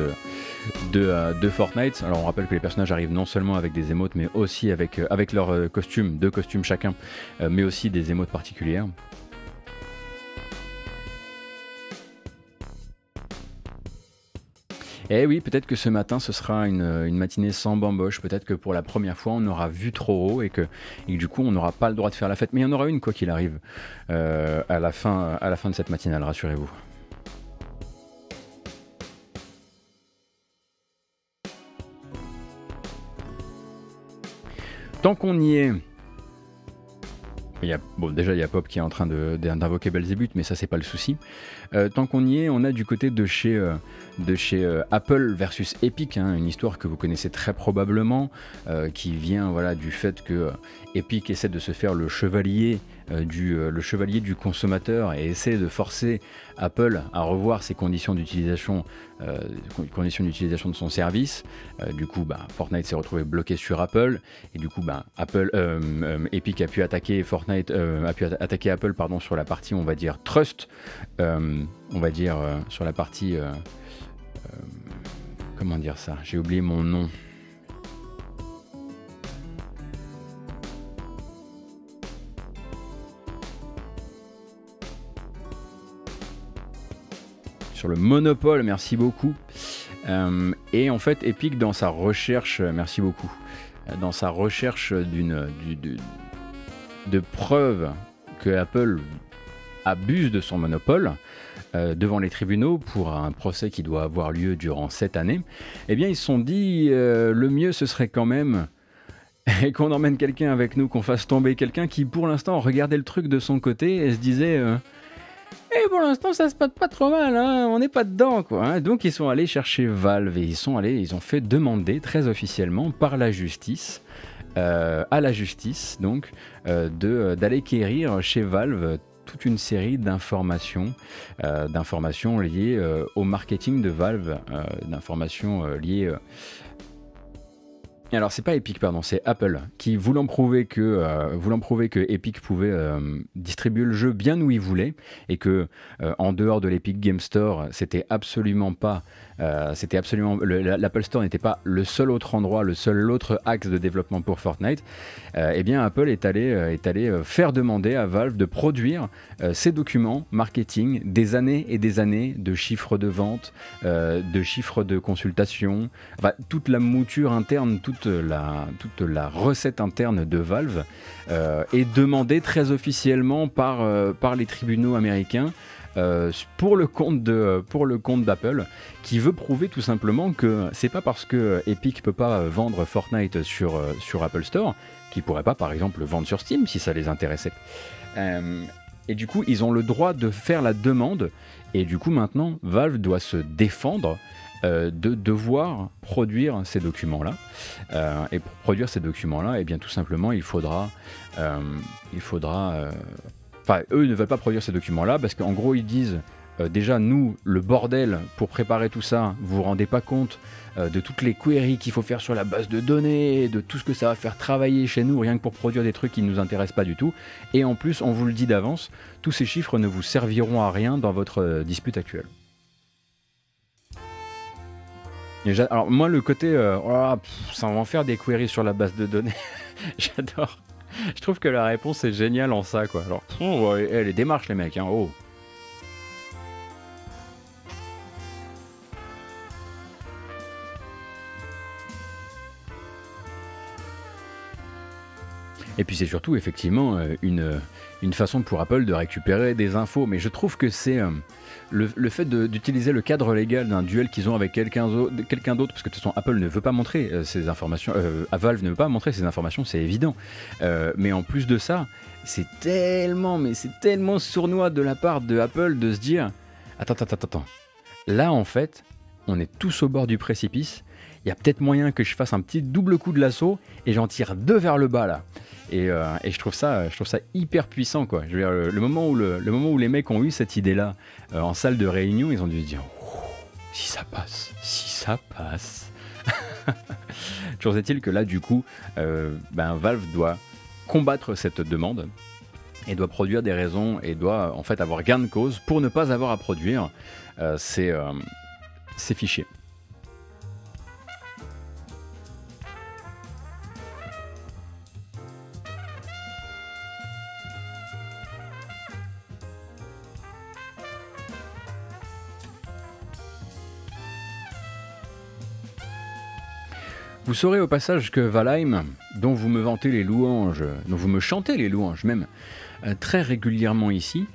de Fortnite. Alors on rappelle que les personnages arrivent non seulement avec des émotes, mais aussi avec leurs costumes, 2 costumes chacun, mais aussi des émotes particulières. Et oui, peut-être que ce matin, ce sera une matinée sans bamboche. Peut-être que pour la première fois, on aura vu trop haut et que du coup, on n'aura pas le droit de faire la fête. Mais il y en aura une, quoi qu'il arrive, à la fin de cette matinale, rassurez-vous. Tant qu'on y est... Déjà, il y a Pop qui est en train d'invoquer Belzébuth, mais ça, c'est pas le souci. Tant qu'on y est, on a du côté de chez Apple versus Epic, hein, une histoire que vous connaissez très probablement, qui vient du fait que Epic essaie de se faire le chevalier le chevalier du consommateur et essaie de forcer Apple à revoir ses conditions d'utilisation de son service. Du coup, Fortnite s'est retrouvé bloqué sur Apple et du coup, Epic a pu attaquer Apple sur la partie, on va dire, trust, sur la partie comment dire ça, j'ai oublié mon nom. Sur le monopole, merci beaucoup. Et en fait, Epic, dans sa recherche, merci beaucoup, dans sa recherche de preuves que Apple abuse de son monopole devant les tribunaux pour un procès qui doit avoir lieu durant 7 années, eh bien ils se sont dit le mieux ce serait quand même qu'on emmène quelqu'un avec nous, qu'on fasse tomber quelqu'un qui pour l'instant regardait le truc de son côté et se disait et pour l'instant ça se passe pas trop mal, hein, on n'est pas dedans quoi. Hein. Donc ils sont allés chercher Valve et ils ont fait demander très officiellement par la justice, à la justice donc, d'aller quérir chez Valve toute une série d'informations liées au marketing de Valve, d'informations liées... Alors c'est pas Epic, pardon, c'est Apple qui voulant prouver que Epic pouvait distribuer le jeu bien où il voulait et que en dehors de l'Epic Game Store, c'était absolument pas l'Apple Store n'était pas le seul autre endroit, le seul autre axe de développement pour Fortnite. Eh bien Apple est allé faire demander à Valve de produire ces documents marketing des années et des années de chiffres de vente, de chiffres de consultation, enfin, toute la mouture interne, toute la recette interne de Valve est demandée très officiellement par les tribunaux américains pour le compte d'Apple, qui veut prouver tout simplement que c'est pas parce que Epic peut pas vendre Fortnite sur Apple Store qu'ils pourraient pas par exemple le vendre sur Steam si ça les intéressait. Et du coup ils ont le droit de faire la demande et du coup maintenant Valve doit se défendre de devoir produire ces documents-là. Et pour produire ces documents-là, eh bien tout simplement il faudra enfin, eux ne veulent pas produire ces documents-là parce qu'en gros ils disent déjà nous le bordel pour préparer tout ça, vous vous rendez pas compte de toutes les queries qu'il faut faire sur la base de données, de tout ce que ça va faire travailler chez nous rien que pour produire des trucs qui ne nous intéressent pas du tout, et en plus on vous le dit d'avance, tous ces chiffres ne vous serviront à rien dans votre dispute actuelle. Alors moi le côté ça va en faire des queries sur la base de données, j'adore. Je trouve que la réponse est géniale en ça quoi. Alors les démarches les mecs hein, oh. Et puis c'est surtout effectivement une façon pour Apple de récupérer des infos, mais je trouve que c'est le fait d'utiliser le cadre légal d'un duel qu'ils ont avec quelqu'un d'autre, parce que de toute façon Apple ne veut pas montrer ces informations, Valve ne veut pas montrer ces informations, c'est évident. Mais en plus de ça, c'est tellement sournois de la part de Apple de se dire attends, là en fait, on est tous au bord du précipice. Il y a peut-être moyen que je fasse un petit double coup de lasso et j'en tire 2 vers le bas là. Et je trouve ça hyper puissant quoi. Je veux dire, le moment où les mecs ont eu cette idée là en salle de réunion, ils ont dû se dire si ça passe. Toujours est-il que là du coup, Valve doit combattre cette demande et doit produire des raisons et doit en fait avoir gain de cause pour ne pas avoir à produire ces fichiers. Vous saurez au passage que Valheim, dont vous me vantez les louanges, dont vous me chantez les louanges même, très régulièrement ici,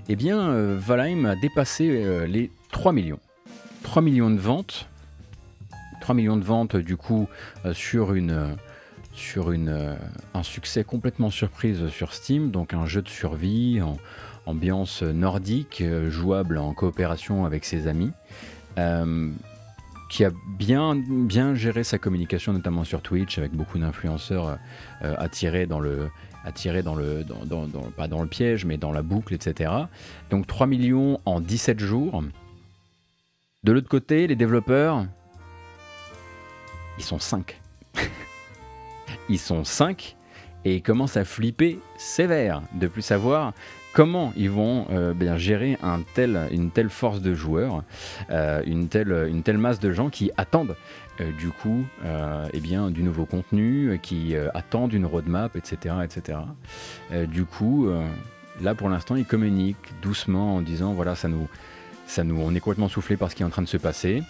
eh bien Valheim a dépassé les 3 millions. 3 millions de ventes. 3 millions de ventes du coup sur un succès complètement surprise sur Steam, donc un jeu de survie en ambiance nordique, jouable en coopération avec ses amis. qui a bien géré sa communication, notamment sur Twitch, avec beaucoup d'influenceurs attirés dans le pas dans le piège, mais dans la boucle, etc. Donc 3 millions en 17 jours. De l'autre côté, les développeurs, ils sont 5. Ils sont 5 et ils commencent à flipper sévère de plus savoir comment ils vont bien gérer une telle force de joueurs, une telle masse de gens qui attendent du coup eh bien, du nouveau contenu, qui attendent une roadmap, etc. etc. Du coup, là pour l'instant, ils communiquent doucement en disant voilà, on est complètement soufflé par ce qui est en train de se passer.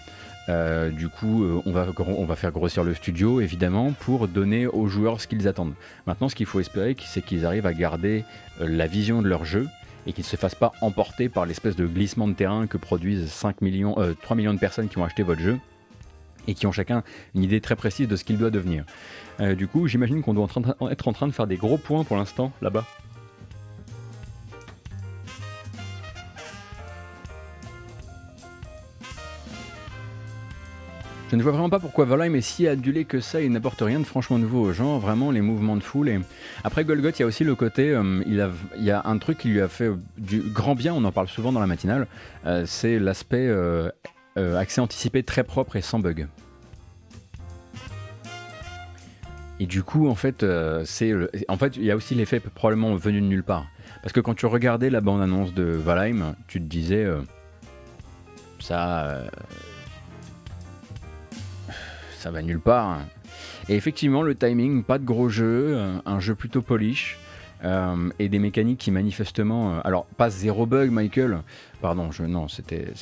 Du coup, on va faire grossir le studio, évidemment, pour donner aux joueurs ce qu'ils attendent. Maintenant, ce qu'il faut espérer, c'est qu'ils arrivent à garder la vision de leur jeu et qu'ils ne se fassent pas emporter par l'espèce de glissement de terrain que produisent 3 millions de personnes qui ont acheté votre jeu et qui ont chacun une idée très précise de ce qu'il doit devenir. Du coup, j'imagine qu'on doit être en train de faire des gros points pour l'instant, là-bas. Je ne vois vraiment pas pourquoi Valheim est si adulé que ça, il n'apporte rien de franchement nouveau aux gens, vraiment les mouvements de foule. Et... Après Golgoth, il y a aussi le côté, il y a un truc qui lui a fait du grand bien, on en parle souvent dans la matinale, c'est l'aspect accès anticipé très propre et sans bug. Et du coup, en fait, il y a aussi l'effet probablement venu de nulle part. Parce que quand tu regardais la bande-annonce de Valheim, tu te disais, ça va nulle part. Et effectivement, le timing, pas de gros jeu, un jeu plutôt polish, et des mécaniques qui manifestement... alors, pas zéro bug, Michael, pardon, non, c'était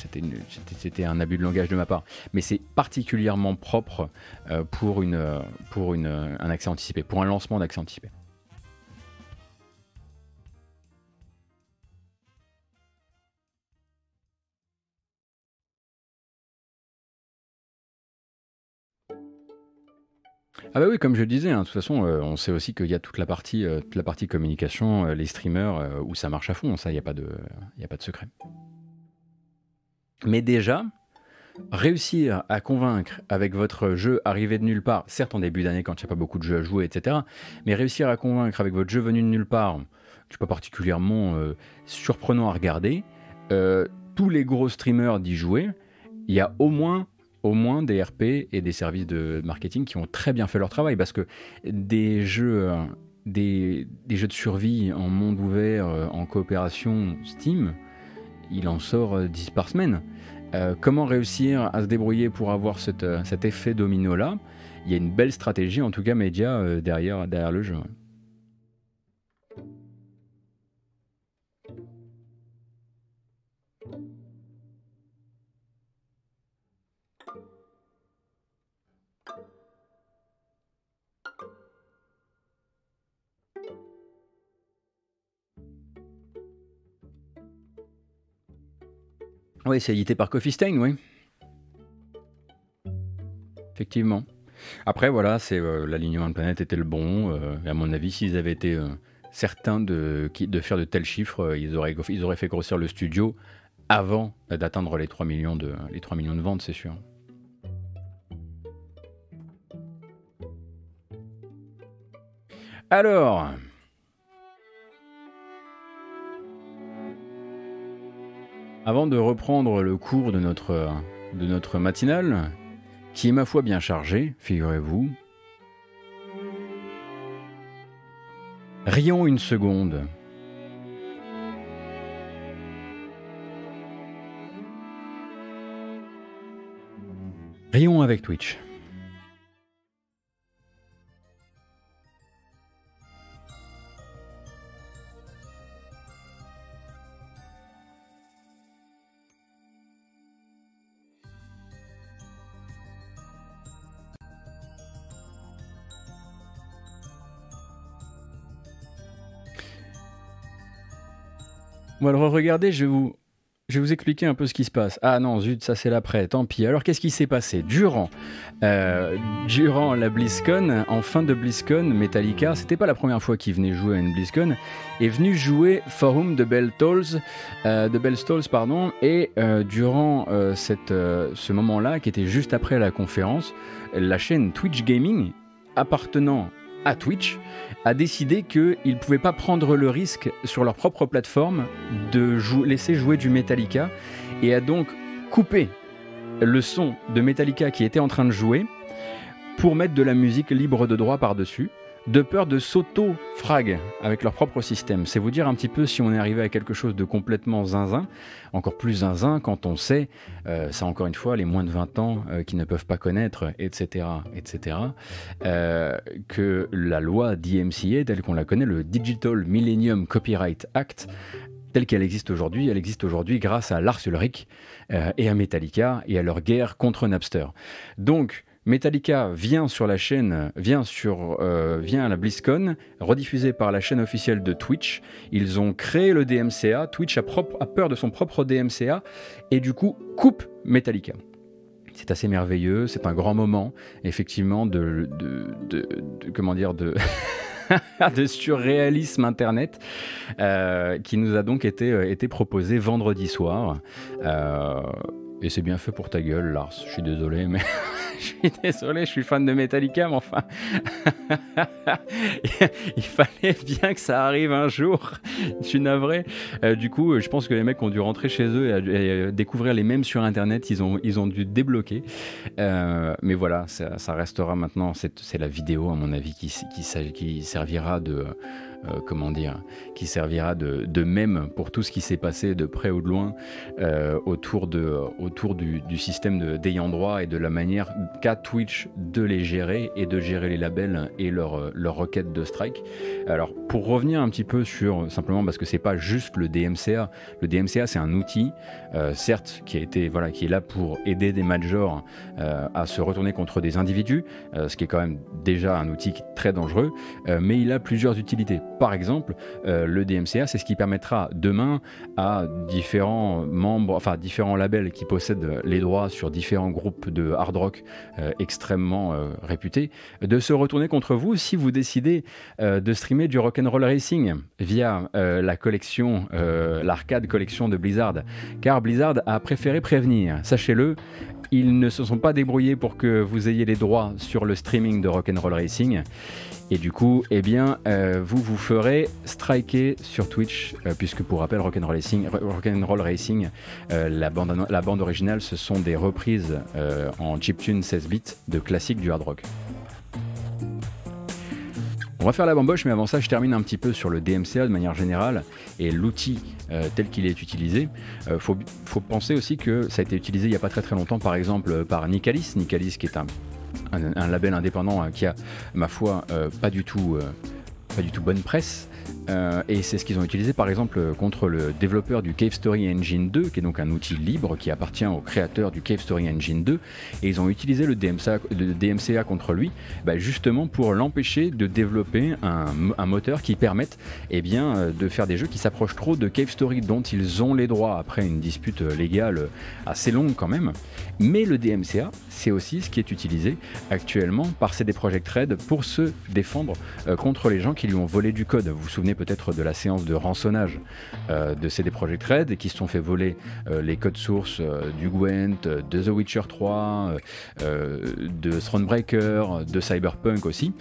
un abus de langage de ma part, mais c'est particulièrement propre pour un accès anticipé, pour un lancement d'accès anticipé. Ah bah oui, comme je disais, de toute façon, on sait aussi qu'il y a toute la partie communication, les streamers, où ça marche à fond, ça, il n'y a pas de secret. Mais déjà, réussir à convaincre avec votre jeu arrivé de nulle part, certes en début d'année quand il n'y a pas beaucoup de jeux à jouer, etc., mais réussir à convaincre avec votre jeu venu de nulle part, c'est pas particulièrement surprenant à regarder, tous les gros streamers d'y jouer, il y a au moins des RP et des services de marketing qui ont très bien fait leur travail, parce que des jeux de survie en monde ouvert, en coopération Steam, il en sort 10 par semaine. Comment réussir à se débrouiller pour avoir cet effet domino là? Il y a une belle stratégie, en tout cas média, derrière le jeu. Oui, c'est édité par Coffee Stain, oui. Effectivement. Après, voilà, l'alignement de planète était le bon. Et à mon avis, s'ils avaient été certains de faire de tels chiffres, ils auraient fait grossir le studio avant d'atteindre les 3 millions de ventes, c'est sûr. Alors... Avant de reprendre le cours de notre matinale, qui est ma foi bien chargée, figurez-vous, rions une seconde. Rions avec Twitch. Bon alors regardez, je vais je vais vous expliquer un peu ce qui se passe. Ah non, zut, ça c'est l'après, tant pis. Alors qu'est-ce qui s'est passé durant la BlizzCon, en fin de BlizzCon, Metallica, c'était pas la première fois qu'il venait jouer à une BlizzCon, est venu jouer Forum de Bell Tolls, et durant ce moment-là, qui était juste après la conférence, la chaîne Twitch Gaming, appartenant à Twitch, a décidé qu'ils ne pouvaient pas prendre le risque sur leur propre plateforme de laisser jouer du Metallica et a donc coupé le son de Metallica qui était en train de jouer pour mettre de la musique libre de droit par-dessus, de peur de s'auto-frag avec leur propre système. C'est vous dire un petit peu si on est arrivé à quelque chose de complètement zinzin, encore plus zinzin quand on sait, ça encore une fois, les moins de 20 ans qui ne peuvent pas connaître, etc., que la loi DMCA, telle qu'on la connaît, le Digital Millennium Copyright Act, telle qu'elle existe aujourd'hui, elle existe aujourd'hui grâce à Lars Ulrich et à Metallica et à leur guerre contre Napster. Donc, Metallica vient sur la chaîne, vient à la BlizzCon, rediffusé par la chaîne officielle de Twitch. Ils ont créé le DMCA. Twitch a peur de son propre DMCA et du coup coupe Metallica. C'est assez merveilleux, c'est un grand moment, effectivement, de surréalisme internet qui nous a donc été proposé vendredi soir. Et c'est bien fait pour ta gueule, Lars. Je suis désolé, mais je suis fan de Metallica, mais enfin, il fallait bien que ça arrive un jour. Je suis navré. Du coup, je pense que les mecs ont dû rentrer chez eux et découvrir les mèmes sur Internet. Ils ont dû débloquer. Mais voilà, ça restera maintenant. C'est la vidéo, à mon avis, qui servira de... qui servira de mème pour tout ce qui s'est passé de près ou de loin autour du système d'ayant droit et de la manière qu'a Twitch de les gérer et de gérer les labels et leur requête de strike. Alors pour revenir un petit peu sur, simplement parce que c'est pas juste le DMCA c'est un outil certes qui est là pour aider des majors à se retourner contre des individus, ce qui est quand même déjà un outil très dangereux, mais il a plusieurs utilités. Par exemple, le DMCA, c'est ce qui permettra demain à différents labels qui possèdent les droits sur différents groupes de hard rock extrêmement réputés, de se retourner contre vous si vous décidez de streamer du rock'n'roll racing via la collection, l'arcade collection de Blizzard. Car Blizzard a préféré prévenir, sachez-le, ils ne se sont pas débrouillés pour que vous ayez les droits sur le streaming de rock'n'roll racing. Et du coup, vous ferez striker sur Twitch, puisque pour rappel, Rock'n'Roll Racing, la bande originale, ce sont des reprises en chiptune 16 bits de classiques du hard rock. On va faire la bamboche, mais avant ça, je termine un petit peu sur le DMCA de manière générale et l'outil tel qu'il est utilisé. Faut penser aussi que ça a été utilisé il n'y a pas très longtemps, par exemple, par Nicalis. Nicalis qui est un label indépendant qui a, ma foi, pas du tout bonne presse. Et c'est ce qu'ils ont utilisé par exemple contre le développeur du Cave Story Engine 2, qui est donc un outil libre qui appartient au créateur du Cave Story Engine 2, et ils ont utilisé le DMCA contre lui, justement pour l'empêcher de développer un moteur qui permette de faire des jeux qui s'approchent trop de Cave Story, dont ils ont les droits après une dispute légale assez longue quand même. Mais le DMCA, c'est aussi ce qui est utilisé actuellement par CD Projekt Red pour se défendre contre les gens qui lui ont volé du code. Vous vous souvenez peut-être de la séance de rançonnage de CD Projekt Red, qui se sont fait voler les codes sources du Gwent, de The Witcher 3, de Thronebreaker, de Cyberpunk aussi,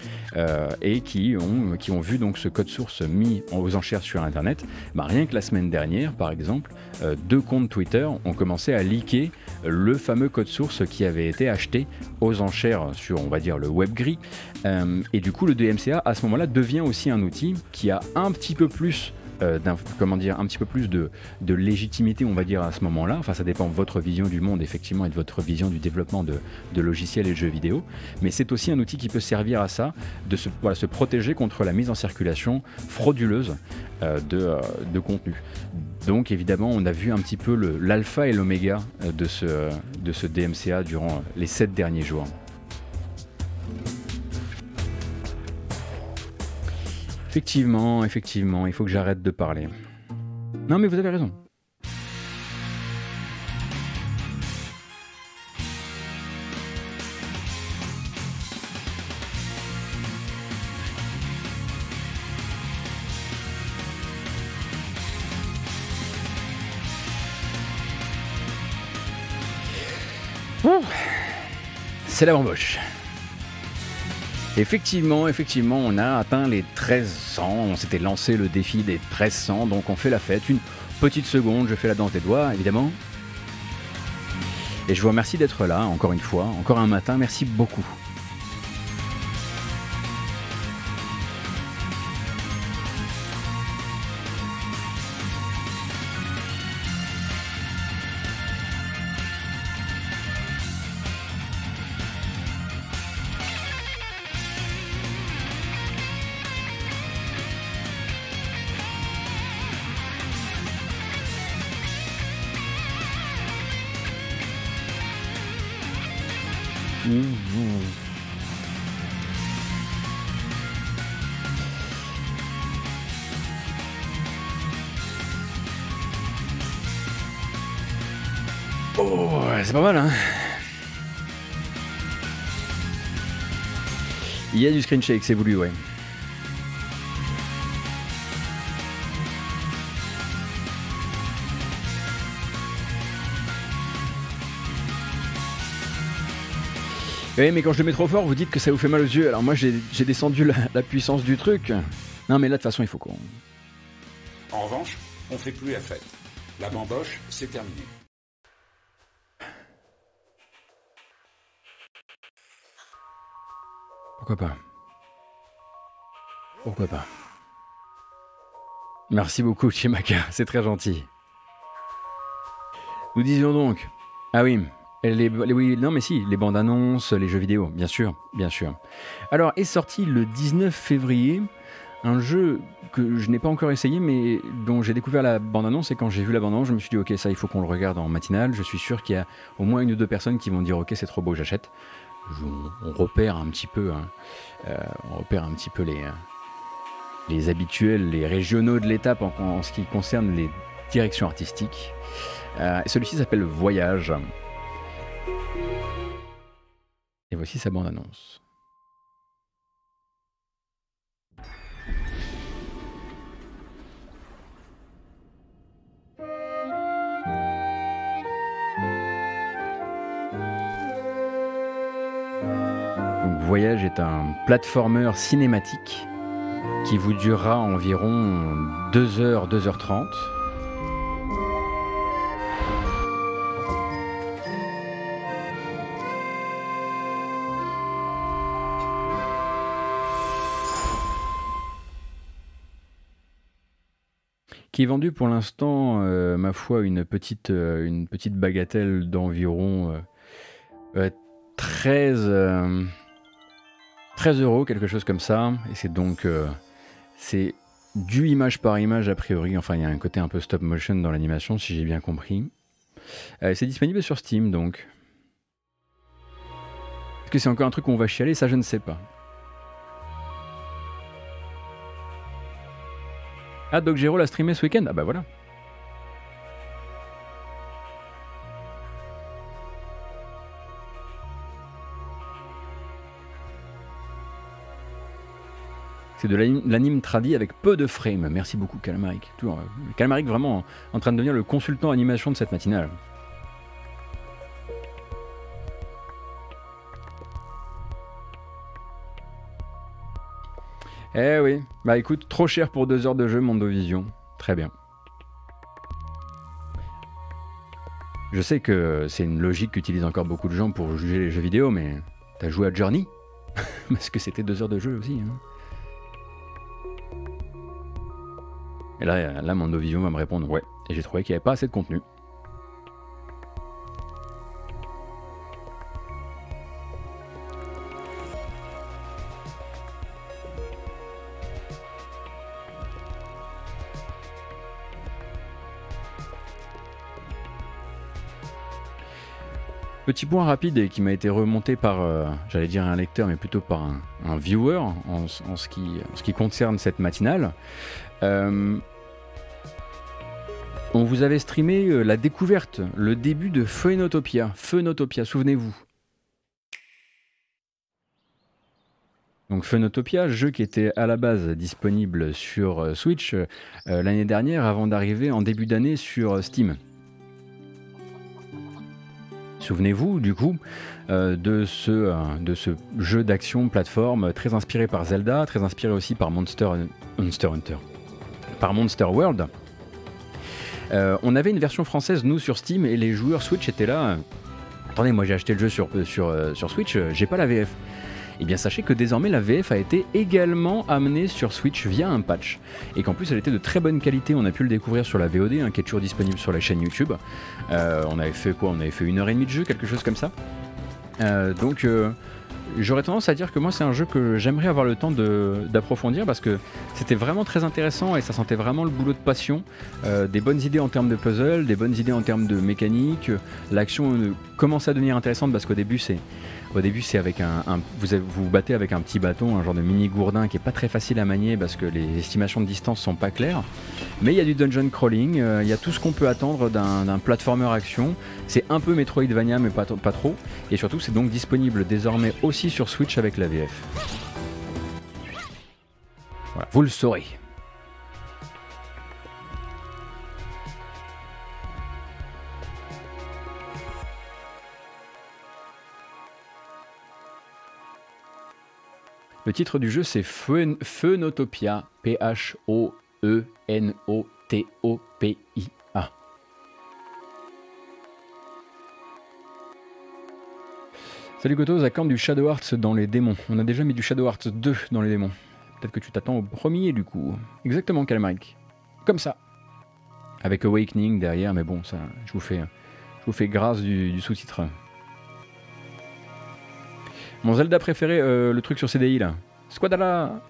et qui ont vu donc ce code source mis aux enchères sur Internet. Rien que la semaine dernière, par exemple, 2 comptes Twitter ont commencé à leaker le fameux code source qui avait été acheté aux enchères sur, on va dire, le web gris. Et du coup, le DMCA, à ce moment-là, devient aussi un outil qui a un petit peu plus de légitimité, on va dire, à ce moment-là. Enfin, ça dépend de votre vision du monde, effectivement, et de votre vision du développement de logiciels et de jeux vidéo. Mais c'est aussi un outil qui peut servir à ça, de se protéger contre la mise en circulation frauduleuse de contenu. Donc, évidemment, on a vu un petit peu l'alpha et l'oméga de ce DMCA durant les 7 derniers jours. Effectivement, il faut que j'arrête de parler. Non, mais vous avez raison. C'est la bamboche. Effectivement, on a atteint les 1300. On s'était lancé le défi des 1300, donc on fait la fête. Une petite seconde, je fais la danse des doigts, évidemment. Et je vous remercie d'être là, encore une fois, encore un matin. Merci beaucoup. Oh, c'est pas mal, hein. Il y a du screen shake, c'est voulu, ouais. Oui, mais quand je le mets trop fort, vous dites que ça vous fait mal aux yeux. Alors moi, j'ai descendu la puissance du truc. Non, mais là, de toute façon, il faut qu'on... En revanche, on fait plus la fête. La bamboche, c'est terminé. Pourquoi pas? Pourquoi pas? Merci beaucoup, Chimaka, c'est très gentil. Nous disions donc... Ah oui, oui, non mais si, les bandes annonces, les jeux vidéo, bien sûr, bien sûr. Alors, est sorti le 19 février, un jeu que je n'ai pas encore essayé, mais dont j'ai découvert la bande annonce, et quand j'ai vu la bande annonce, je me suis dit, ok, ça, il faut qu'on le regarde en matinale. Je suis sûr qu'il y a au moins une ou deux personnes qui vont dire, ok, c'est trop beau, j'achète. On repère un petit peu, les habituels, les régionaux de l'étape en ce qui concerne les directions artistiques. Celui-ci s'appelle Voyage. Et voici sa bande-annonce. Donc, Voyage est un platformer cinématique qui vous durera environ 2 heures, 2h30. Qui est vendu pour l'instant, ma foi, une petite bagatelle d'environ 13 €, quelque chose comme ça. Et c'est donc c'est du image par image a priori. Enfin, il y a un côté un peu stop motion dans l'animation, si j'ai bien compris. C'est disponible sur Steam, donc. Est-ce que c'est encore un truc où on va chialer? Ça, je ne sais pas. Ah, Doc Gero l'a streamé ce week-end? Ah bah voilà. C'est de l'anime tradi avec peu de frames. Merci beaucoup, Calmaric. Calmaric vraiment en train de devenir le consultant animation de cette matinale. Eh oui, bah écoute, trop cher pour 2 heures de jeu, Mondovision. Très bien. Je sais que c'est une logique qu'utilisent encore beaucoup de gens pour juger les jeux vidéo, mais t'as joué à Journey? Parce que c'était 2 heures de jeu aussi. Hein. Et là, Mondovision va me répondre ouais. Et j'ai trouvé qu'il n'y avait pas assez de contenu. Petit point rapide et qui m'a été remonté par, j'allais dire un lecteur, mais plutôt par un viewer en ce qui concerne cette matinale. On vous avait streamé la découverte, le début de Phoenotopia. Phoenotopia, souvenez-vous. Donc Phoenotopia, jeu qui était à la base disponible sur Switch l'année dernière avant d'arriver en début d'année sur Steam. Souvenez-vous du coup de ce jeu d'action plateforme très inspiré par Zelda, très inspiré aussi par Monster Hunter, par Monster World. On avait une version française nous sur Steam et les joueurs Switch étaient là. Attendez, moi j'ai acheté le jeu sur Switch, j'ai pas la VF. Eh bien sachez que désormais la VF a été également amenée sur Switch via un patch et qu'en plus elle était de très bonne qualité. On a pu le découvrir sur la VOD qui est toujours disponible sur la chaîne YouTube. On avait fait quoi? On avait fait 1h30 de jeu, quelque chose comme ça. Donc j'aurais tendance à dire que moi c'est un jeu que j'aimerais avoir le temps d'approfondir parce que c'était vraiment très intéressant et ça sentait vraiment le boulot de passion. Des bonnes idées en termes de puzzle, des bonnes idées en termes de mécanique. L'action commence à devenir intéressante parce qu'au début c'est avec vous vous battez avec un petit bâton, un genre de mini gourdin qui est pas très facile à manier parce que les estimations de distance sont pas claires. Mais il y a du dungeon crawling, il y a tout ce qu'on peut attendre d'un platformer action. C'est un peu Metroidvania mais pas trop. Et surtout c'est donc disponible désormais aussi sur Switch avec la VF. Voilà, vous le saurez. Le titre du jeu c'est Phoenotopia, P-H-O-E-N-O-T-O-P-I-A. Salut Gotos, à quand du Shadow Hearts dans les démons? On a déjà mis du Shadow Hearts 2 dans les démons. Peut-être que tu t'attends au premier du coup. Exactement, Calmaric. Comme ça. Avec Awakening derrière, mais bon, ça, je vous fais grâce du sous-titre. Mon Zelda préféré, le truc sur CDI là. Squadala.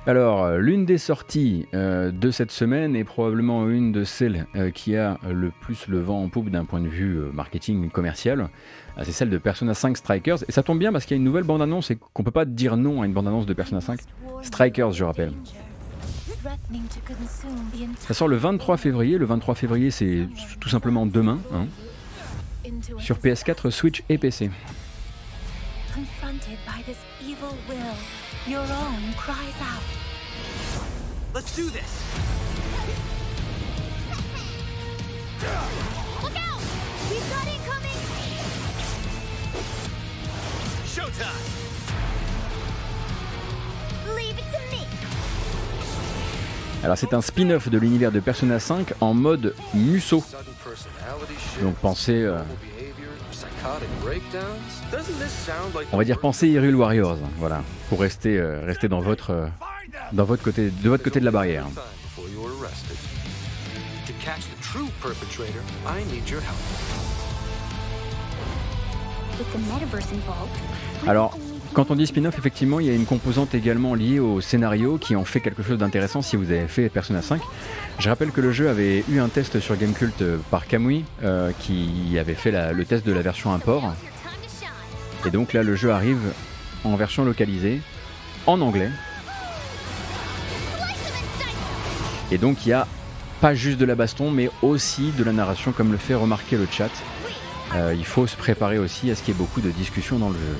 Alors, l'une des sorties de cette semaine est probablement une de celles qui a le plus le vent en poupe d'un point de vue marketing commercial. C'est celle de Persona 5 Strikers. Et ça tombe bien parce qu'il y a une nouvelle bande-annonce et qu'on peut pas dire non à une bande-annonce de Persona 5 Strikers, je rappelle. Ça sort le 23 février. Le 23 février, c'est tout simplement demain. Hein, sur PS4, Switch et PC. Let's do this. Look out! We've got incoming. Showtime. Leave it to me. Alors c'est un spin-off de l'univers de Persona 5 en mode Muso. Donc pensez, on va dire pensez Hyrule Warriors, voilà, pour rester dans votre côté, de votre côté de la barrière. Alors, quand on dit spin-off, effectivement, il y a une composante également liée au scénario qui en fait quelque chose d'intéressant si vous avez fait Persona 5. Je rappelle que le jeu avait eu un test sur Gamecult par Kamui, qui avait fait le test de la version import. Et donc là, le jeu arrive en version localisée, en anglais. Et donc il y a pas juste de la baston, mais aussi de la narration, comme le fait remarquer le chat. Il faut se préparer aussi à ce qu'il y ait beaucoup de discussions dans le jeu.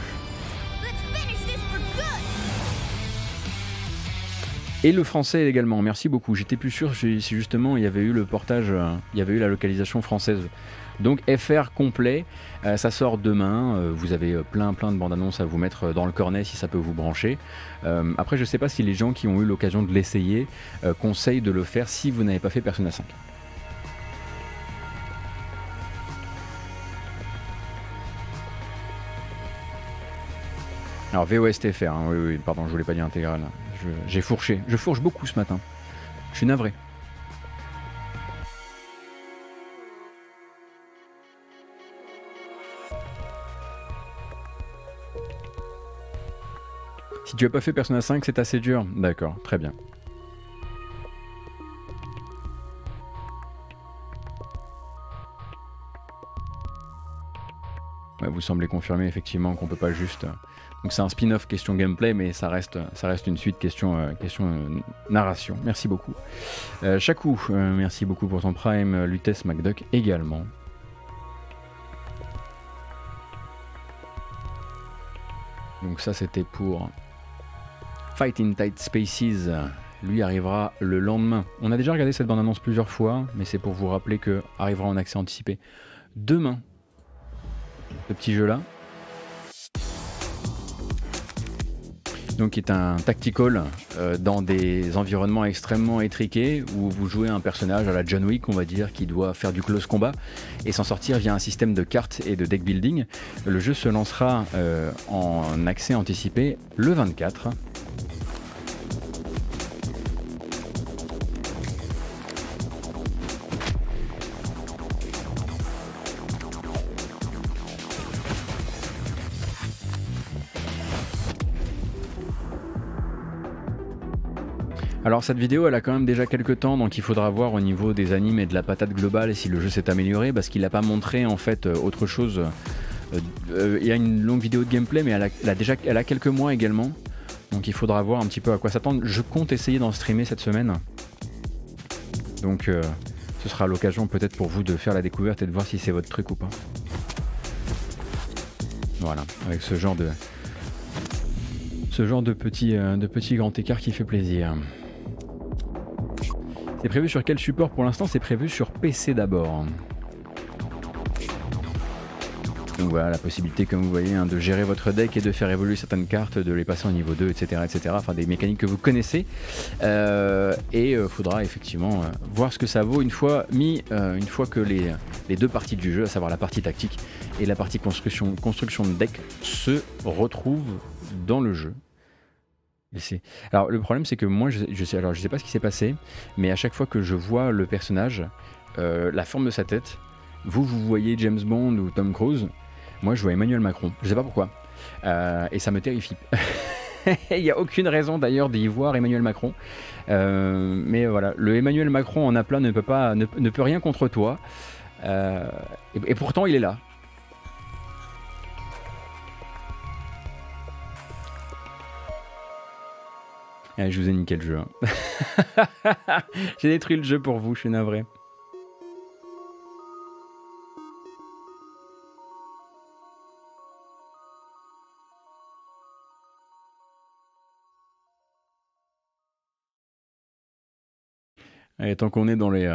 Et le français également, merci beaucoup. J'étais plus sûr si justement il y avait eu le portage, il y avait eu la localisation française. Donc FR complet, ça sort demain. Vous avez plein de bandes annonces à vous mettre dans le cornet si ça peut vous brancher. Après, je sais pas si les gens qui ont eu l'occasion de l'essayer conseillent de le faire si vous n'avez pas fait Persona 5. Alors VOSTFR, hein, oui, pardon, je voulais pas dire intégral. J'ai fourché, je fourche beaucoup ce matin. Je suis navré. Si tu as pas fait Persona 5, c'est assez dur. D'accord, très bien. Ouais, vous semblez confirmer effectivement qu'on peut pas juste... Donc c'est un spin-off question gameplay, mais ça reste une suite question narration. Merci beaucoup. Chakou, merci beaucoup pour ton prime. Lutès McDuck également. Donc ça c'était pour Fight in Tight Spaces, lui arrivera le lendemain. On a déjà regardé cette bande-annonce plusieurs fois, mais c'est pour vous rappeler que arrivera en accès anticipé demain, ce petit jeu-là. Donc qui est un tactical dans des environnements extrêmement étriqués où vous jouez un personnage à la John Wick, on va dire, qui doit faire du close combat et s'en sortir via un système de cartes et de deck building. Le jeu se lancera en accès anticipé le 24. Alors cette vidéo elle a quand même déjà quelques temps, donc il faudra voir au niveau des animes et de la patate globale si le jeu s'est amélioré, parce qu'il n'a pas montré en fait autre chose. Il y a une longue vidéo de gameplay, mais elle a quelques mois également, donc il faudra voir un petit peu à quoi s'attendre. Je compte essayer d'en streamer cette semaine, donc ce sera l'occasion peut-être pour vous de faire la découverte et de voir si c'est votre truc ou pas. Voilà, avec ce genre de petit grand écart qui fait plaisir. C'est prévu sur quel support pour l'instant? C'est prévu sur PC d'abord. Donc voilà, la possibilité, comme vous voyez, de gérer votre deck et de faire évoluer certaines cartes, de les passer au niveau 2, etc. etc. Enfin, des mécaniques que vous connaissez. Et faudra effectivement voir ce que ça vaut une fois que les deux parties du jeu, à savoir la partie tactique et la partie construction de deck, se retrouvent dans le jeu. Alors le problème c'est que moi je sais pas ce qui s'est passé, mais à chaque fois que je vois le personnage, la forme de sa tête, vous voyez James Bond ou Tom Cruise, moi je vois Emmanuel Macron, je sais pas pourquoi, et ça me terrifie. Il n'y a aucune raison d'ailleurs d'y voir Emmanuel Macron, mais voilà, le Emmanuel Macron en aplat ne peut rien contre toi, et pourtant il est là. Je vous ai niqué le jeu. Hein. J'ai détruit le jeu pour vous, je suis navré. Allez, tant qu'on est dans les...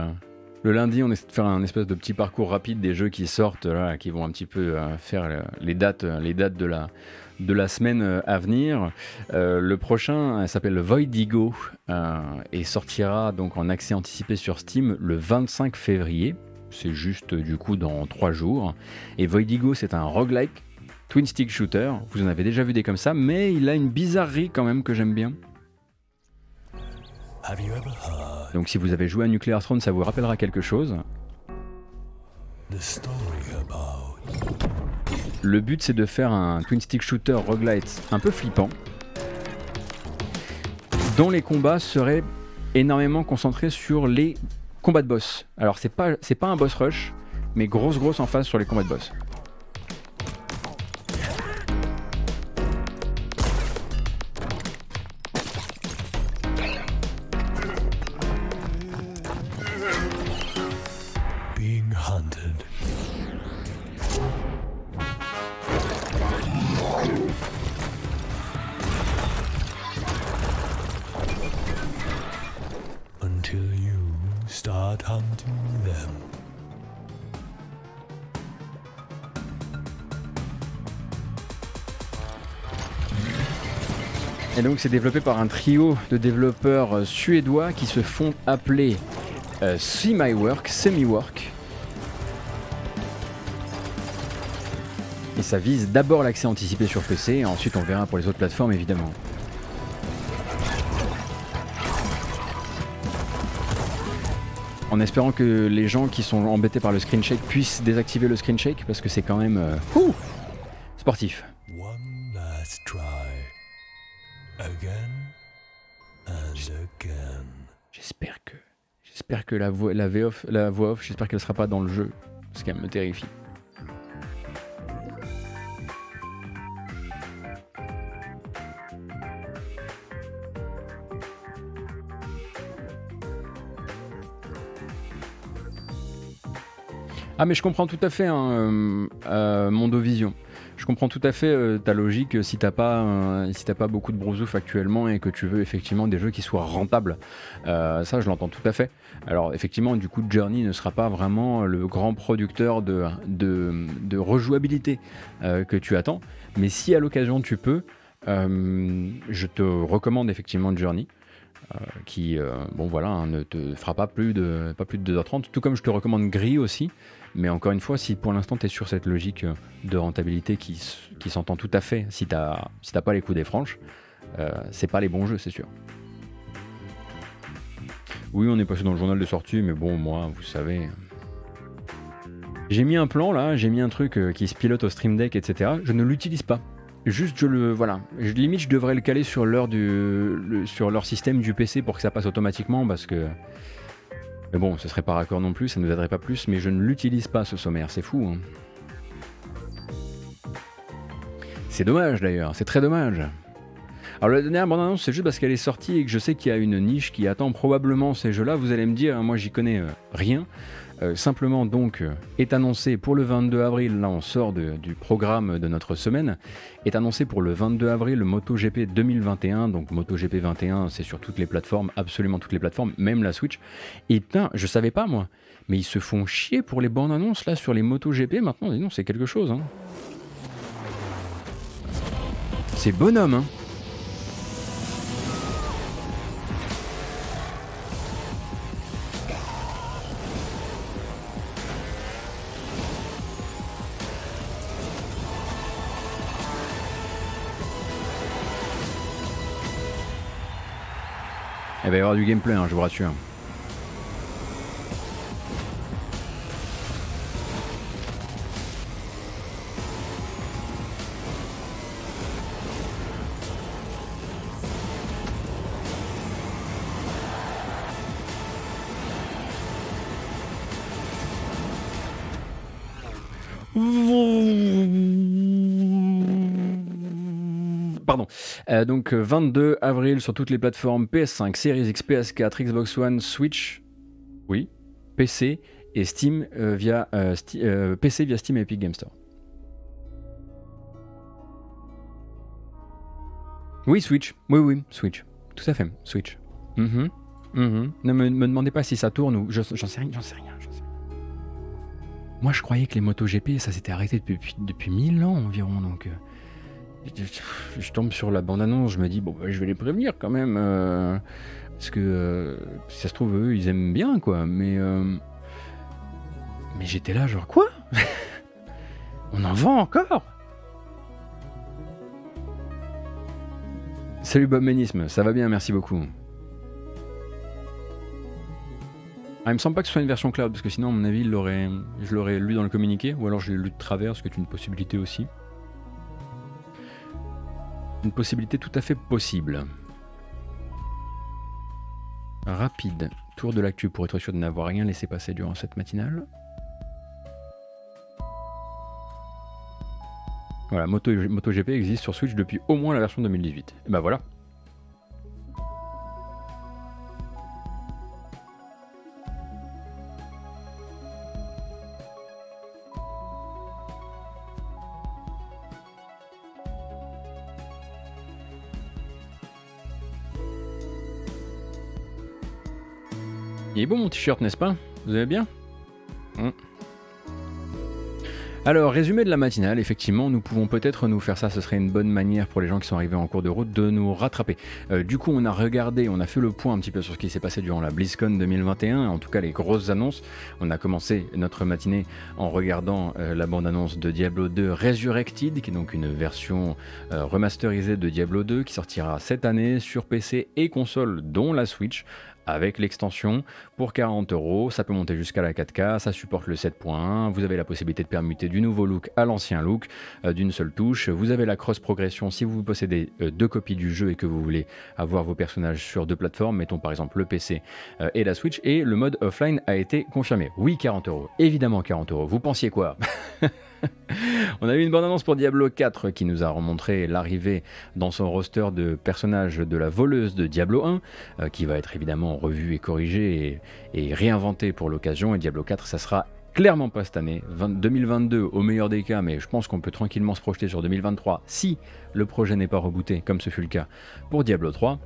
Le lundi, on essaie de faire un espèce de petit parcours rapide des jeux qui sortent, là, qui vont un petit peu faire les dates de la semaine à venir. Le prochain s'appelle Voidigo et sortira donc en accès anticipé sur Steam le 25 février. C'est juste du coup dans 3 jours. Et Voidigo, c'est un roguelike twin stick shooter. Vous en avez déjà vu des comme ça, mais il a une bizarrerie quand même que j'aime bien. Donc si vous avez joué à Nuclear Throne, ça vous rappellera quelque chose. Le but c'est de faire un twin stick shooter roguelite un peu flippant, dont les combats seraient énormément concentrés sur les combats de boss. Alors c'est pas un boss rush, mais grosse emphase sur les combats de boss. Et donc c'est développé par un trio de développeurs suédois qui se font appeler Semiwork. Et ça vise d'abord l'accès anticipé sur PC, et ensuite on verra pour les autres plateformes évidemment. En espérant que les gens qui sont embêtés par le screen shake puissent désactiver le screen shake, parce que c'est quand même sportif. J'espère que la voix off, j'espère qu'elle sera pas dans le jeu, parce qu'elle me terrifie. Ah mais je comprends tout à fait hein, Mondovision. Je comprends tout à fait ta logique si t'as pas beaucoup de brousouf actuellement et que tu veux effectivement des jeux qui soient rentables. Ça, je l'entends tout à fait. Alors effectivement, du coup, Journey ne sera pas vraiment le grand producteur de rejouabilité que tu attends. Mais si à l'occasion tu peux, je te recommande effectivement Journey. Qui, bon voilà, hein, ne te fera pas plus de 2h30, tout comme je te recommande Gris aussi, mais encore une fois, si pour l'instant tu es sur cette logique de rentabilité qui s'entend tout à fait, si t'as pas les coups des franches, c'est pas les bons jeux, c'est sûr. Oui, on est passé dans le journal de sortie, mais bon, moi, vous savez... J'ai mis un plan là, j'ai mis un truc qui se pilote au Stream Deck, etc. Je ne l'utilise pas. Juste, voilà. Limite, je devrais le caler sur sur leur système du PC pour que ça passe automatiquement, parce que... Mais bon, ce serait pas raccord non plus, ça ne nous aiderait pas plus, mais je ne l'utilise pas, ce sommaire, c'est fou. Hein. C'est dommage, d'ailleurs, c'est très dommage. Alors, la dernière bande-annonce, c'est juste parce qu'elle est sortie et que je sais qu'il y a une niche qui attend probablement ces jeux-là. Vous allez me dire, moi, j'y connais rien. Simplement donc est annoncé pour le 22 avril, là on sort du programme de notre semaine, est annoncé pour le 22 avril le MotoGP 2021, donc MotoGP 21 c'est sur toutes les plateformes, absolument toutes les plateformes, même la Switch, et putain je savais pas moi, mais ils se font chier pour les bandes annonces là sur les MotoGP maintenant, dis donc c'est quelque chose hein. C'est bonhomme hein. Il va y avoir du gameplay, hein, je vous rassure. Pardon. Donc 22 avril sur toutes les plateformes PS5, Series X, PS4, Xbox One, Switch, oui, PC et Steam via PC via Steam et Epic Game Store. Oui, Switch. Oui, Switch. Tout à fait, Switch. Ne me demandez pas si ça tourne ou j'en sais rien. Moi, je croyais que les MotoGP, ça s'était arrêté depuis 1000 ans environ, donc. Je tombe sur la bande-annonce, je me dis, bon, bah, je vais les prévenir quand même, parce que si ça se trouve, eux, ils aiment bien, quoi, mais j'étais là, genre, quoi? On en vend encore? Salut Bob Ménisme, ça va bien, merci beaucoup. Ah, il me semble pas que ce soit une version cloud, parce que sinon, à mon avis, je l'aurais lu dans le communiqué, ou alors je l'ai lu de travers, ce qui est une possibilité aussi. Une possibilité tout à fait possible. Rapide tour de l'actu pour être sûr de n'avoir rien laissé passer durant cette matinale. Voilà, MotoGP existe sur Switch depuis au moins la version 2018. Et ben voilà. Il est bon mon t-shirt, n'est-ce pas? Vous allez bien? Alors, résumé de la matinale, effectivement, nous pouvons peut-être nous faire ça, ce serait une bonne manière pour les gens qui sont arrivés en cours de route de nous rattraper. Du coup, on a regardé, on a fait le point un petit peu sur ce qui s'est passé durant la BlizzCon 2021, en tout cas les grosses annonces. On a commencé notre matinée en regardant la bande-annonce de Diablo 2 Resurrected, qui est donc une version remasterisée de Diablo 2 qui sortira cette année sur PC et console, dont la Switch, avec l'extension pour 40 €, ça peut monter jusqu'à la 4K, ça supporte le 7.1, vous avez la possibilité de permuter du nouveau look à l'ancien look d'une seule touche, vous avez la cross progression si vous possédez 2 copies du jeu et que vous voulez avoir vos personnages sur 2 plateformes, mettons par exemple le PC et la Switch, et le mode offline a été confirmé. Oui, 40 €, évidemment 40 €, vous pensiez quoi? On a eu une bande-annonce pour Diablo 4 qui nous a remontré l'arrivée dans son roster de personnages de la voleuse de Diablo 1 qui va être évidemment revue et corrigée et réinventée pour l'occasion, et Diablo 4 ça sera clairement pas cette année. 2022 au meilleur des cas, mais je pense qu'on peut tranquillement se projeter sur 2023 si le projet n'est pas rebooté, comme ce fut le cas pour Diablo 3.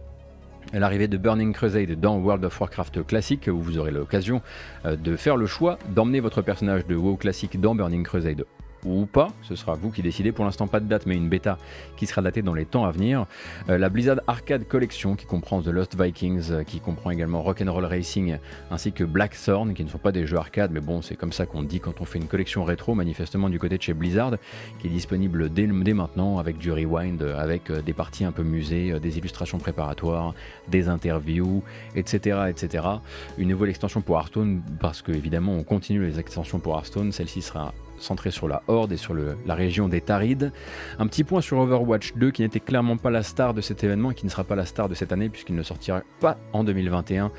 L'arrivée de Burning Crusade dans World of Warcraft classique, où vous aurez l'occasion de faire le choix d'emmener votre personnage de WoW classique dans Burning Crusade ou pas, ce sera vous qui décidez. Pour l'instant pas de date, mais une bêta qui sera datée dans les temps à venir. La Blizzard Arcade Collection qui comprend The Lost Vikings, qui comprend également Rock'n'Roll Racing ainsi que Blackthorn, qui ne sont pas des jeux arcade, mais bon c'est comme ça qu'on dit quand on fait une collection rétro, manifestement du côté de chez Blizzard, qui est disponible dès maintenant avec du rewind, avec des parties un peu musées, des illustrations préparatoires, des interviews, etc. etc. Une nouvelle extension pour Hearthstone, parce que évidemment on continue les extensions pour Hearthstone, celle-ci sera centré sur la Horde et sur la région des Tarides. Un petit point sur Overwatch 2 qui n'était clairement pas la star de cet événement et qui ne sera pas la star de cette année puisqu'il ne sortira pas en 2021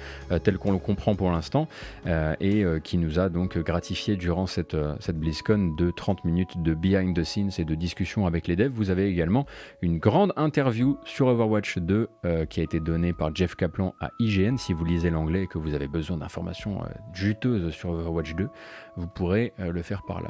tel qu'on le comprend pour l'instant et qui nous a donc gratifié durant cette BlizzCon de 30 minutes de behind the scenes et de discussion avec les devs. Vous avez également une grande interview sur Overwatch 2 qui a été donnée par Jeff Kaplan à IGN. Si vous lisez l'anglais et que vous avez besoin d'informations juteuses sur Overwatch 2, vous pourrez le faire par là.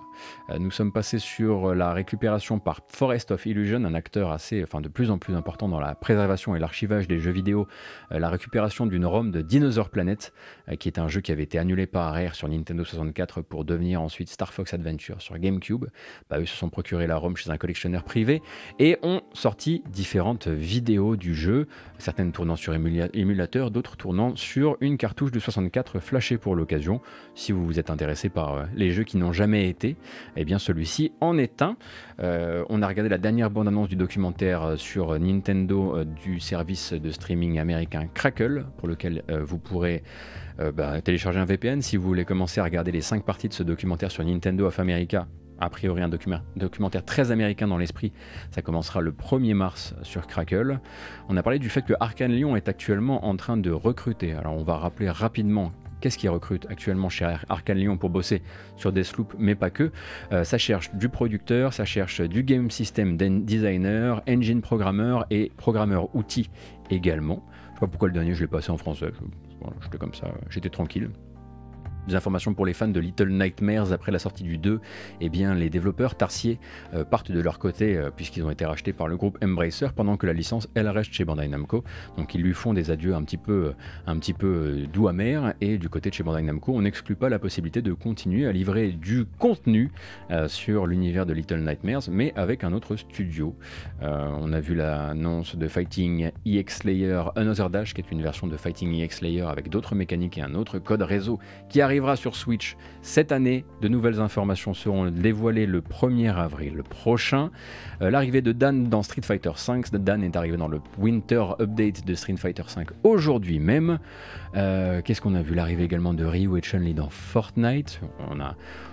Nous sommes passés sur la récupération par Forest of Illusion, un acteur de plus en plus important dans la préservation et l'archivage des jeux vidéo, la récupération d'une ROM de Dinosaur Planet, qui est un jeu qui avait été annulé par Rare sur Nintendo 64 pour devenir ensuite Star Fox Adventure sur GameCube. Eux se sont procuré la ROM chez un collectionneur privé et ont sorti différentes vidéos du jeu, certaines tournant sur émulateur, d'autres tournant sur une cartouche de 64 flashée pour l'occasion. Si vous vous êtes intéressé par les jeux qui n'ont jamais été, eh bien celui-ci en est un. On a regardé la dernière bande-annonce du documentaire sur Nintendo du service de streaming américain Crackle, pour lequel vous pourrez télécharger un VPN si vous voulez commencer à regarder les 5 parties de ce documentaire sur Nintendo of America. A priori un documentaire très américain dans l'esprit. Ça commencera le 1er mars sur Crackle. On a parlé du fait que Arkane Lyon est actuellement en train de recruter. Alors on va rappeler rapidement qu'est-ce qui recrute actuellement chez Arkane Lyon pour bosser sur Deathloop, mais pas que. Ça cherche du producteur, ça cherche du game system designer, engine programmeur et programmeur outils également. Je sais pas pourquoi le dernier je l'ai passé en français. J'étais comme ça, j'étais tranquille. Des informations pour les fans de Little Nightmares après la sortie du 2, eh bien les développeurs Tarsier partent de leur côté puisqu'ils ont été rachetés par le groupe Embracer pendant que la licence elle reste chez Bandai Namco. Donc ils lui font des adieux un petit peu doux amers, et du côté de chez Bandai Namco on n'exclut pas la possibilité de continuer à livrer du contenu sur l'univers de Little Nightmares, mais avec un autre studio. On a vu l'annonce de Fighting EX Slayer Another Dash, qui est une version de Fighting EX Slayer avec d'autres mécaniques et un autre code réseau qui arrivera sur Switch cette année. De nouvelles informations seront dévoilées le 1er avril prochain. L'arrivée de Dan dans Street Fighter V. Dan est arrivé dans le Winter Update de Street Fighter V aujourd'hui même. Qu'est-ce qu'on a vu? L'arrivée également de Ryu et Chun-Li dans Fortnite.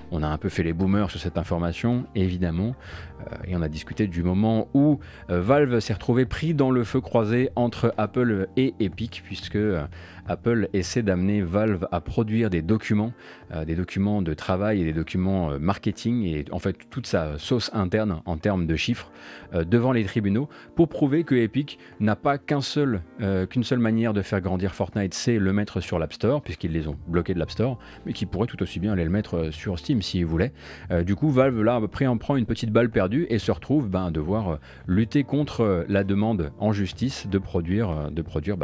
On a un peu fait les boomers sur cette information, évidemment, et on a discuté du moment où Valve s'est retrouvé pris dans le feu croisé entre Apple et Epic, puisque Apple essaie d'amener Valve à produire des documents de travail et des documents marketing, et en fait toute sa sauce interne en termes de chiffres devant les tribunaux, pour prouver que Epic n'a pas qu'une seule manière de faire grandir Fortnite, c'est le mettre sur l'App Store, puisqu'ils les ont bloqués de l'App Store, mais qui pourrait tout aussi bien aller le mettre sur Steam s'ils voulaient. Du coup Valve là après en prend une petite balle perdue et se retrouve à devoir lutter contre la demande en justice de produire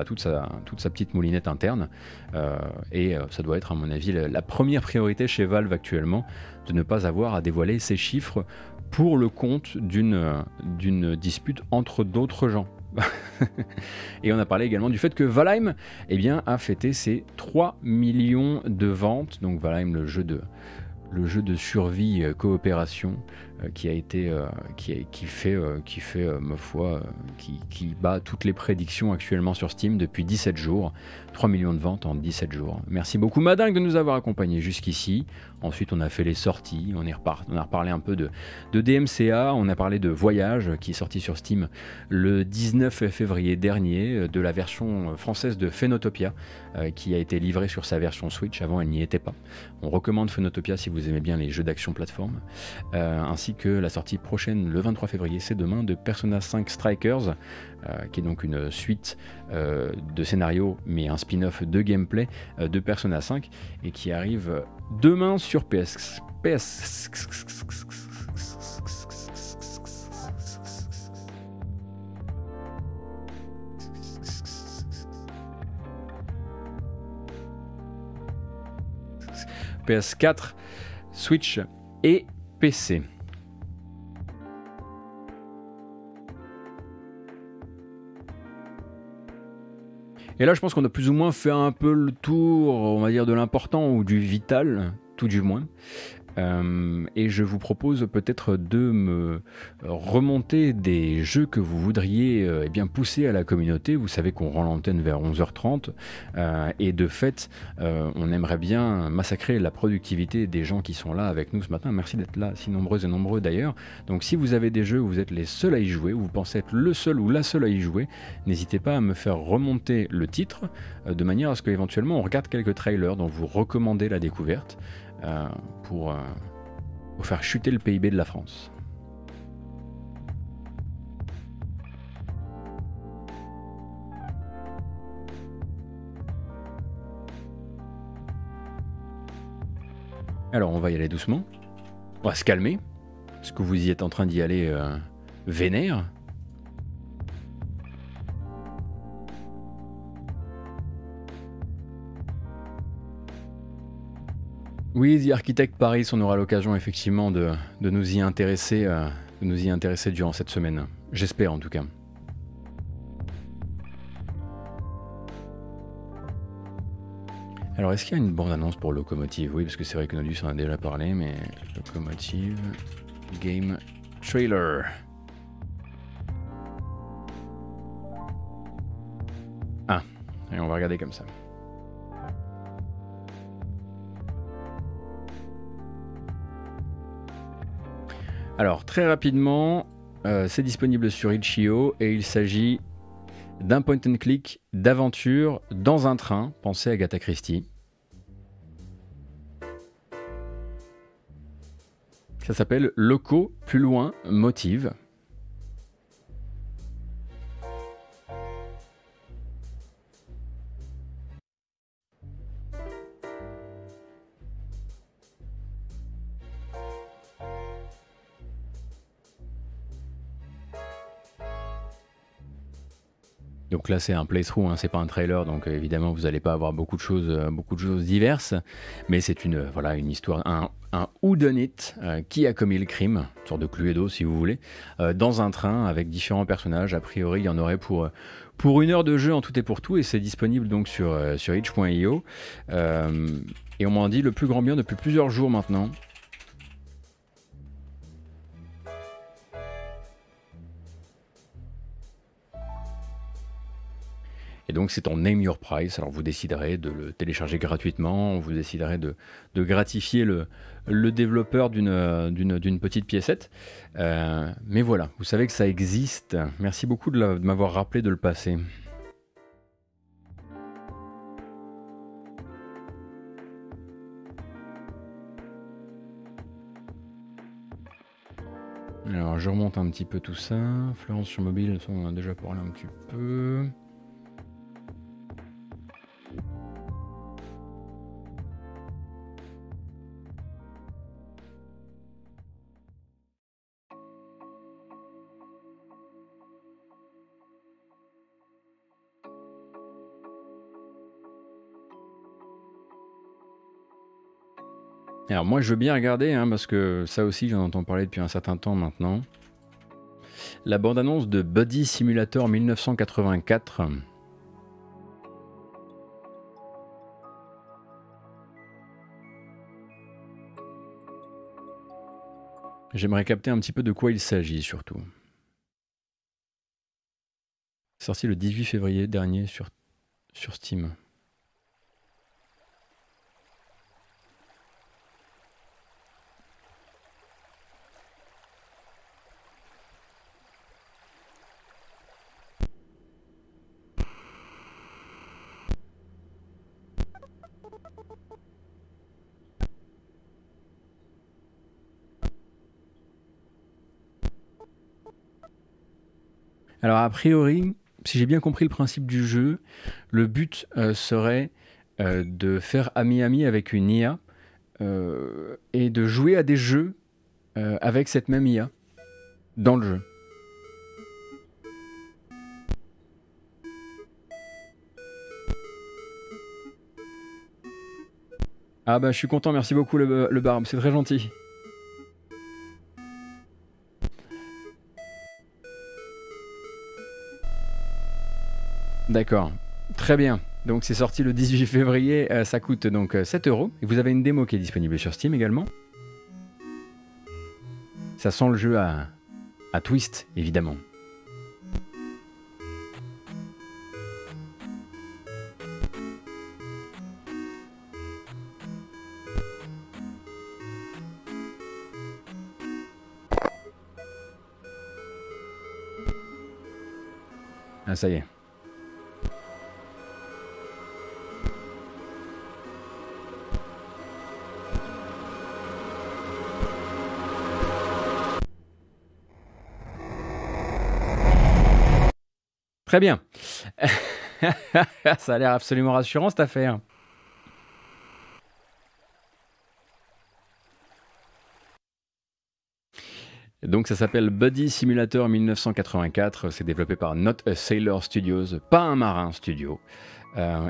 toute sa petite moulinette interne, et ça doit être à mon avis la première priorité chez Valve actuellement, de ne pas avoir à dévoiler ces chiffres pour le compte d'une dispute entre d'autres gens. Et on a parlé également du fait que Valheim a fêté ses 3 millions de ventes. Donc Valheim, le jeu de survie coopération qui bat toutes les prédictions actuellement sur Steam depuis 17 jours. 3 millions de ventes en 17 jours. Merci beaucoup Madingue de nous avoir accompagnés jusqu'ici. Ensuite on a fait les sorties, on a reparlé un peu de DMCA, on a parlé de Voyage qui est sorti sur Steam le 19 février dernier, de la version française de Phenotopia qui a été livrée sur sa version Switch, avant elle n'y était pas. On recommande Phenotopia si vous aimez bien les jeux d'action plateforme, ainsi ainsi que la sortie prochaine le 23 février, c'est demain, de Persona 5 Strikers, qui est donc une suite de scénario, mais un spin-off de gameplay de Persona 5, et qui arrive demain sur PS4, Switch et PC. Et là, je pense qu'on a plus ou moins fait un peu le tour, on va dire, de l'important ou du vital, tout du moins. Et je vous propose peut-être de me remonter des jeux que vous voudriez eh bien pousser à la communauté. Vous savez qu'on rend l'antenne vers 11h30 et de fait on aimerait bien massacrer la productivité des gens qui sont là avec nous ce matin. Merci d'être là, si nombreuses et nombreux d'ailleurs. Donc si vous avez des jeux où vous êtes les seuls à y jouer, ou vous pensez être le seul ou la seule à y jouer, n'hésitez pas à me faire remonter le titre de manière à ce qu'éventuellement on regarde quelques trailers dont vous recommandez la découverte. Pour faire chuter le PIB de la France. Alors on va y aller doucement, on va se calmer, parce que vous y êtes en train d'y aller vénère. Oui, The Architect Paris, on aura l'occasion effectivement de nous y intéresser, durant cette semaine. J'espère en tout cas. Alors, est-ce qu'il y a une bande-annonce pour Locomotive? Oui, parce que c'est vrai que Nodus en a déjà parlé, mais Locomotive Game Trailer. Ah, et on va regarder comme ça. Alors très rapidement, c'est disponible sur itch.io et il s'agit d'un point and click d'aventure dans un train, pensez à Agatha Christie. Ça s'appelle Loco, plus loin, Motive. Donc là c'est un playthrough, hein, c'est pas un trailer, donc évidemment vous n'allez pas avoir beaucoup de choses diverses, mais c'est une histoire, un whodunit qui a commis le crime, une sorte de Cluedo si vous voulez, dans un train avec différents personnages. A priori il y en aurait pour 1 heure de jeu en tout et pour tout, et c'est disponible donc sur itch.io, et on m'en dit le plus grand bien depuis plusieurs jours maintenant. Et donc c'est en Name Your Price, alors vous déciderez de le télécharger gratuitement, vous déciderez de gratifier le développeur d'une petite piécette. Mais voilà, vous savez que ça existe. Merci beaucoup de m'avoir rappelé de le passer. Alors je remonte un petit peu tout ça. Florence sur mobile, on en a déjà parlé un petit peu. Alors moi je veux bien regarder, hein, parce que ça aussi j'en entends parler depuis un certain temps maintenant. La bande-annonce de Buddy Simulator 1984. J'aimerais capter un petit peu de quoi il s'agit surtout. Sorti le 18 février dernier sur Steam. Alors a priori, si j'ai bien compris le principe du jeu, le but serait de faire ami-ami avec une IA et de jouer à des jeux avec cette même IA dans le jeu. Ah bah je suis content, merci beaucoup le barbe, c'est très gentil. D'accord, très bien. Donc c'est sorti le 18 février, ça coûte donc 7 €. Et vous avez une démo qui est disponible sur Steam également. Ça sent le jeu à twist, évidemment. Ah ça y est. Très bien. Ça a l'air absolument rassurant cette affaire. Donc ça s'appelle Buddy Simulator 1984, c'est développé par Not a Sailor Studios, pas un marin studio.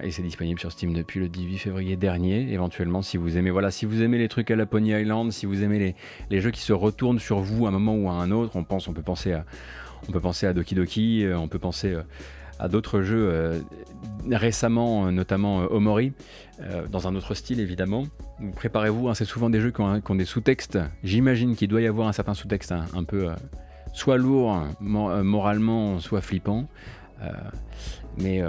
Et c'est disponible sur Steam depuis le 18 février dernier. Éventuellement, si vous aimez, voilà, si vous aimez les trucs à la Pony Island, si vous aimez les jeux qui se retournent sur vous à un moment ou à un autre, on peut penser à Doki Doki, on peut penser à d'autres jeux récemment, notamment Omori, dans un autre style évidemment. Préparez-vous, hein, c'est souvent des jeux qui ont des sous-textes. J'imagine qu'il doit y avoir un certain sous-texte un peu soit lourd moralement, soit flippant. Mais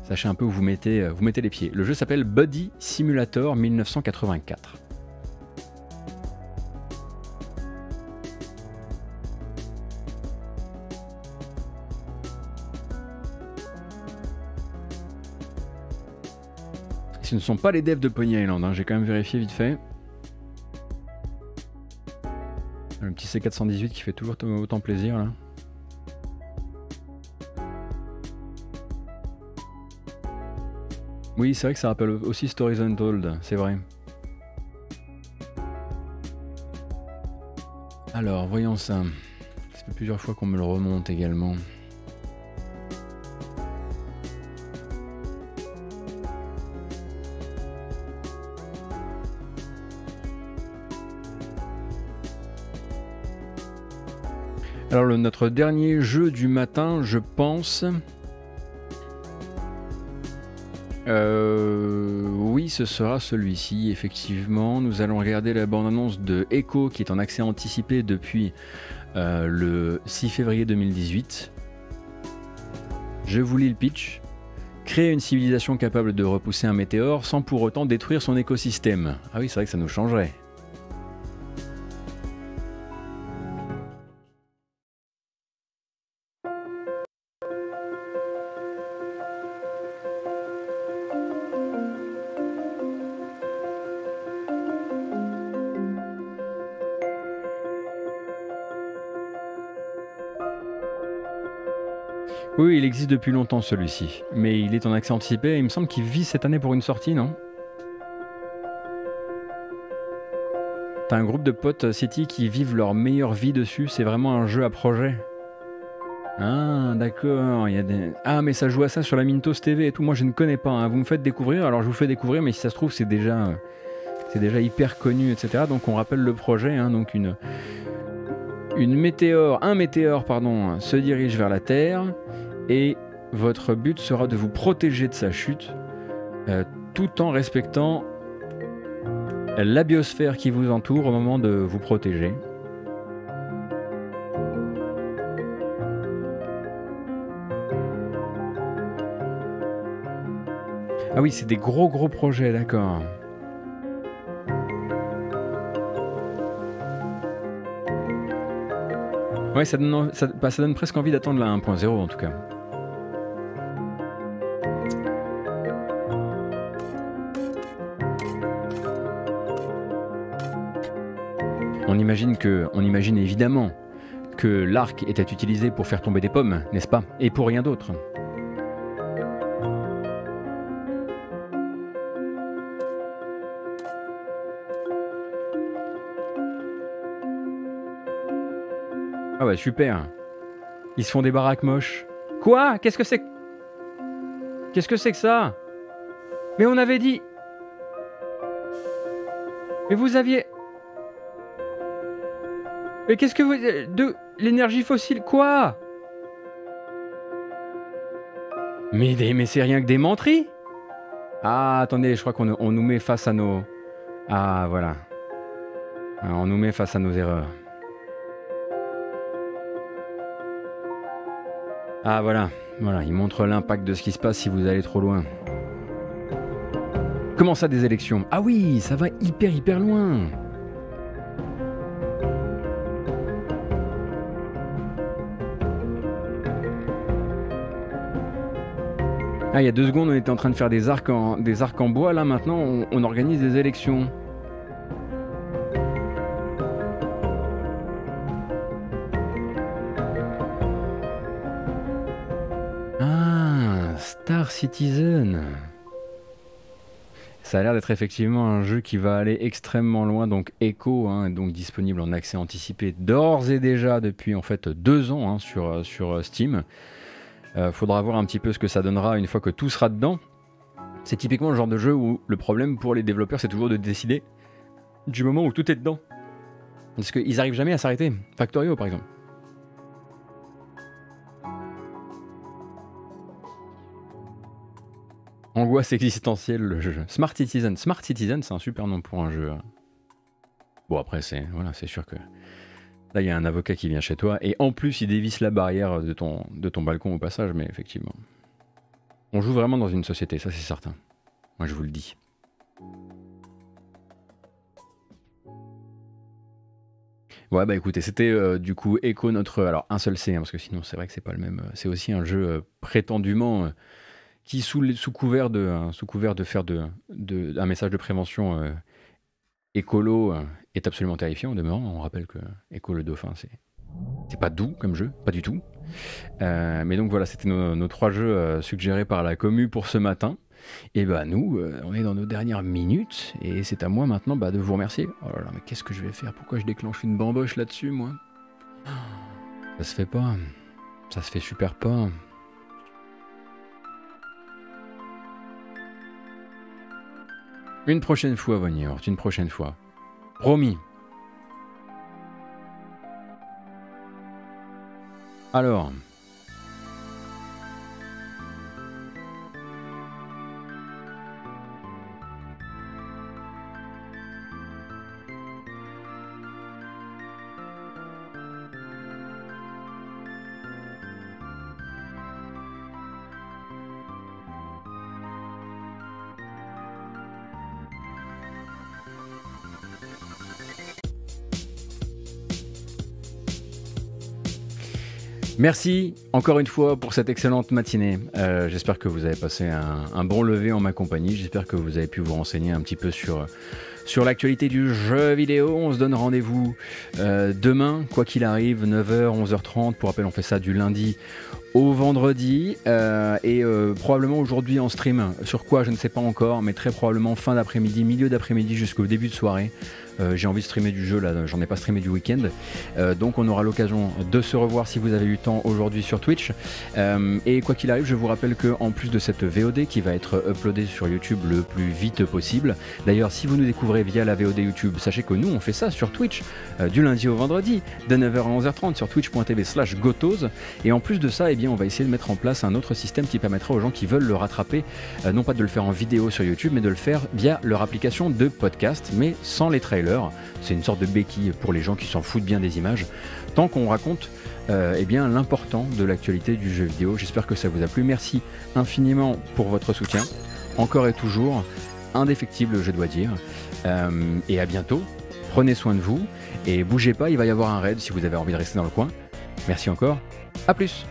sachez un peu où vous mettez les pieds. Le jeu s'appelle Buddy Simulator 1984. Ce ne sont pas les devs de Pony Island, hein, j'ai quand même vérifié vite fait. Le petit C418 qui fait toujours autant plaisir là. Oui, c'est vrai que ça rappelle aussi Stories Untold, c'est vrai. Alors, voyons ça. Ça fait plusieurs fois qu'on me le remonte également. Alors notre dernier jeu du matin, je pense... oui, ce sera celui-ci, effectivement. Nous allons regarder la bande-annonce de Echo, qui est en accès anticipé depuis le 6 février 2018. Je vous lis le pitch. Créer une civilisation capable de repousser un météore sans pour autant détruire son écosystème. Ah oui, c'est vrai que ça nous changerait. Oui, il existe depuis longtemps celui-ci, mais il est en accès anticipé et il me semble qu'il vise cette année pour une sortie, non? T'as un groupe de potes City qui vivent leur meilleure vie dessus, c'est vraiment un jeu à projet. Ah, d'accord, il y a des... Ah, mais ça joue à ça sur la Mintos TV et tout, moi je ne connais pas, hein. Vous me faites découvrir, alors je vous fais découvrir, mais si ça se trouve c'est déjà hyper connu, etc. Donc on rappelle le projet, hein, donc un météore se dirige vers la Terre et votre but sera de vous protéger de sa chute tout en respectant la biosphère qui vous entoure au moment de vous protéger. Ah oui, c'est des gros projets, d'accord. Ouais, ça donne presque envie d'attendre la 1.0 en tout cas. On imagine évidemment que l'arc était utilisé pour faire tomber des pommes, n'est-ce pas? Et pour rien d'autre. Ah ouais, super. Ils se font des baraques moches. Quoi? Qu'est-ce que c'est? Qu'est-ce que c'est que ça? Mais on avait dit... Mais vous aviez... Mais qu'est-ce que vous... De l'énergie fossile, quoi? Mais c'est rien que des menteries. Ah, attendez, je crois qu'on nous met face à nos... Ah, voilà. Alors, on nous met face à nos erreurs. Ah, voilà. Voilà, il montre l'impact de ce qui se passe si vous allez trop loin. Comment ça, des élections? Ah oui, ça va hyper loin. Ah, il y a 2 secondes, on était en train de faire des arcs en bois. Là, maintenant, on organise des élections. Ah, Star Citizen. Ça a l'air d'être effectivement un jeu qui va aller extrêmement loin, donc Echo, hein, donc disponible en accès anticipé d'ores et déjà depuis en fait 2 ans hein, sur Steam. Faudra voir un petit peu ce que ça donnera une fois que tout sera dedans. C'est typiquement le genre de jeu où le problème pour les développeurs, c'est toujours de décider du moment où tout est dedans. Parce qu'ils n'arrivent jamais à s'arrêter. Factorio, par exemple. Angoisse existentielle, le jeu. Smart Citizen. Smart Citizen, c'est un super nom pour un jeu. Bon, après, c'est sûr que... Là, il y a un avocat qui vient chez toi, et en plus, il dévisse la barrière de ton balcon au passage, mais effectivement. On joue vraiment dans une société, ça c'est certain. Moi, je vous le dis. Ouais, bah écoutez, c'était du coup Echo, notre... Alors, un seul C, hein, parce que sinon, c'est vrai que c'est pas le même... C'est aussi un jeu prétendument... qui, sous couvert de faire un message de prévention écolo... est absolument terrifiant en demeurant. On rappelle que Echo le Dauphin, c'est pas doux comme jeu, pas du tout. Mais donc voilà, c'était nos 3 jeux suggérés par la commu pour ce matin. Et bah nous, on est dans nos dernières minutes et c'est à moi maintenant de vous remercier. Oh là là, mais qu'est-ce que je vais faire? Pourquoi je déclenche une bamboche là-dessus, moi? Ça se fait pas. Ça se fait super pas. Une prochaine fois, Vonnier, une prochaine fois. Promis. Alors. Merci encore une fois pour cette excellente matinée. J'espère que vous avez passé un bon lever en ma compagnie. J'espère que vous avez pu vous renseigner un petit peu sur l'actualité du jeu vidéo. On se donne rendez-vous demain, quoi qu'il arrive, 9h, 11h30. Pour rappel, on fait ça du lundi au vendredi et probablement aujourd'hui en stream. Sur quoi, je ne sais pas encore, mais très probablement fin d'après-midi, milieu d'après-midi jusqu'au début de soirée. J'ai envie de streamer du jeu, là, j'en ai pas streamé du week-end. Donc on aura l'occasion de se revoir si vous avez eu le temps aujourd'hui sur Twitch. Et quoi qu'il arrive, je vous rappelle qu'en plus de cette VOD qui va être uploadée sur YouTube le plus vite possible. D'ailleurs, si vous nous découvrez via la VOD YouTube, sachez que nous on fait ça sur Twitch du lundi au vendredi, de 9h à 11h30 sur twitch.tv/gotos. Et en plus de ça, eh bien, on va essayer de mettre en place un autre système qui permettra aux gens qui veulent le rattraper, non pas de le faire en vidéo sur YouTube, mais de le faire via leur application de podcast, mais sans les trailers. C'est une sorte de béquille pour les gens qui s'en foutent bien des images, tant qu'on raconte eh bien, l'important de l'actualité du jeu vidéo. J'espère que ça vous a plu. Merci infiniment pour votre soutien, encore et toujours, indéfectible je dois dire, et à bientôt. Prenez soin de vous et bougez pas, il va y avoir un raid si vous avez envie de rester dans le coin. Merci encore, à plus.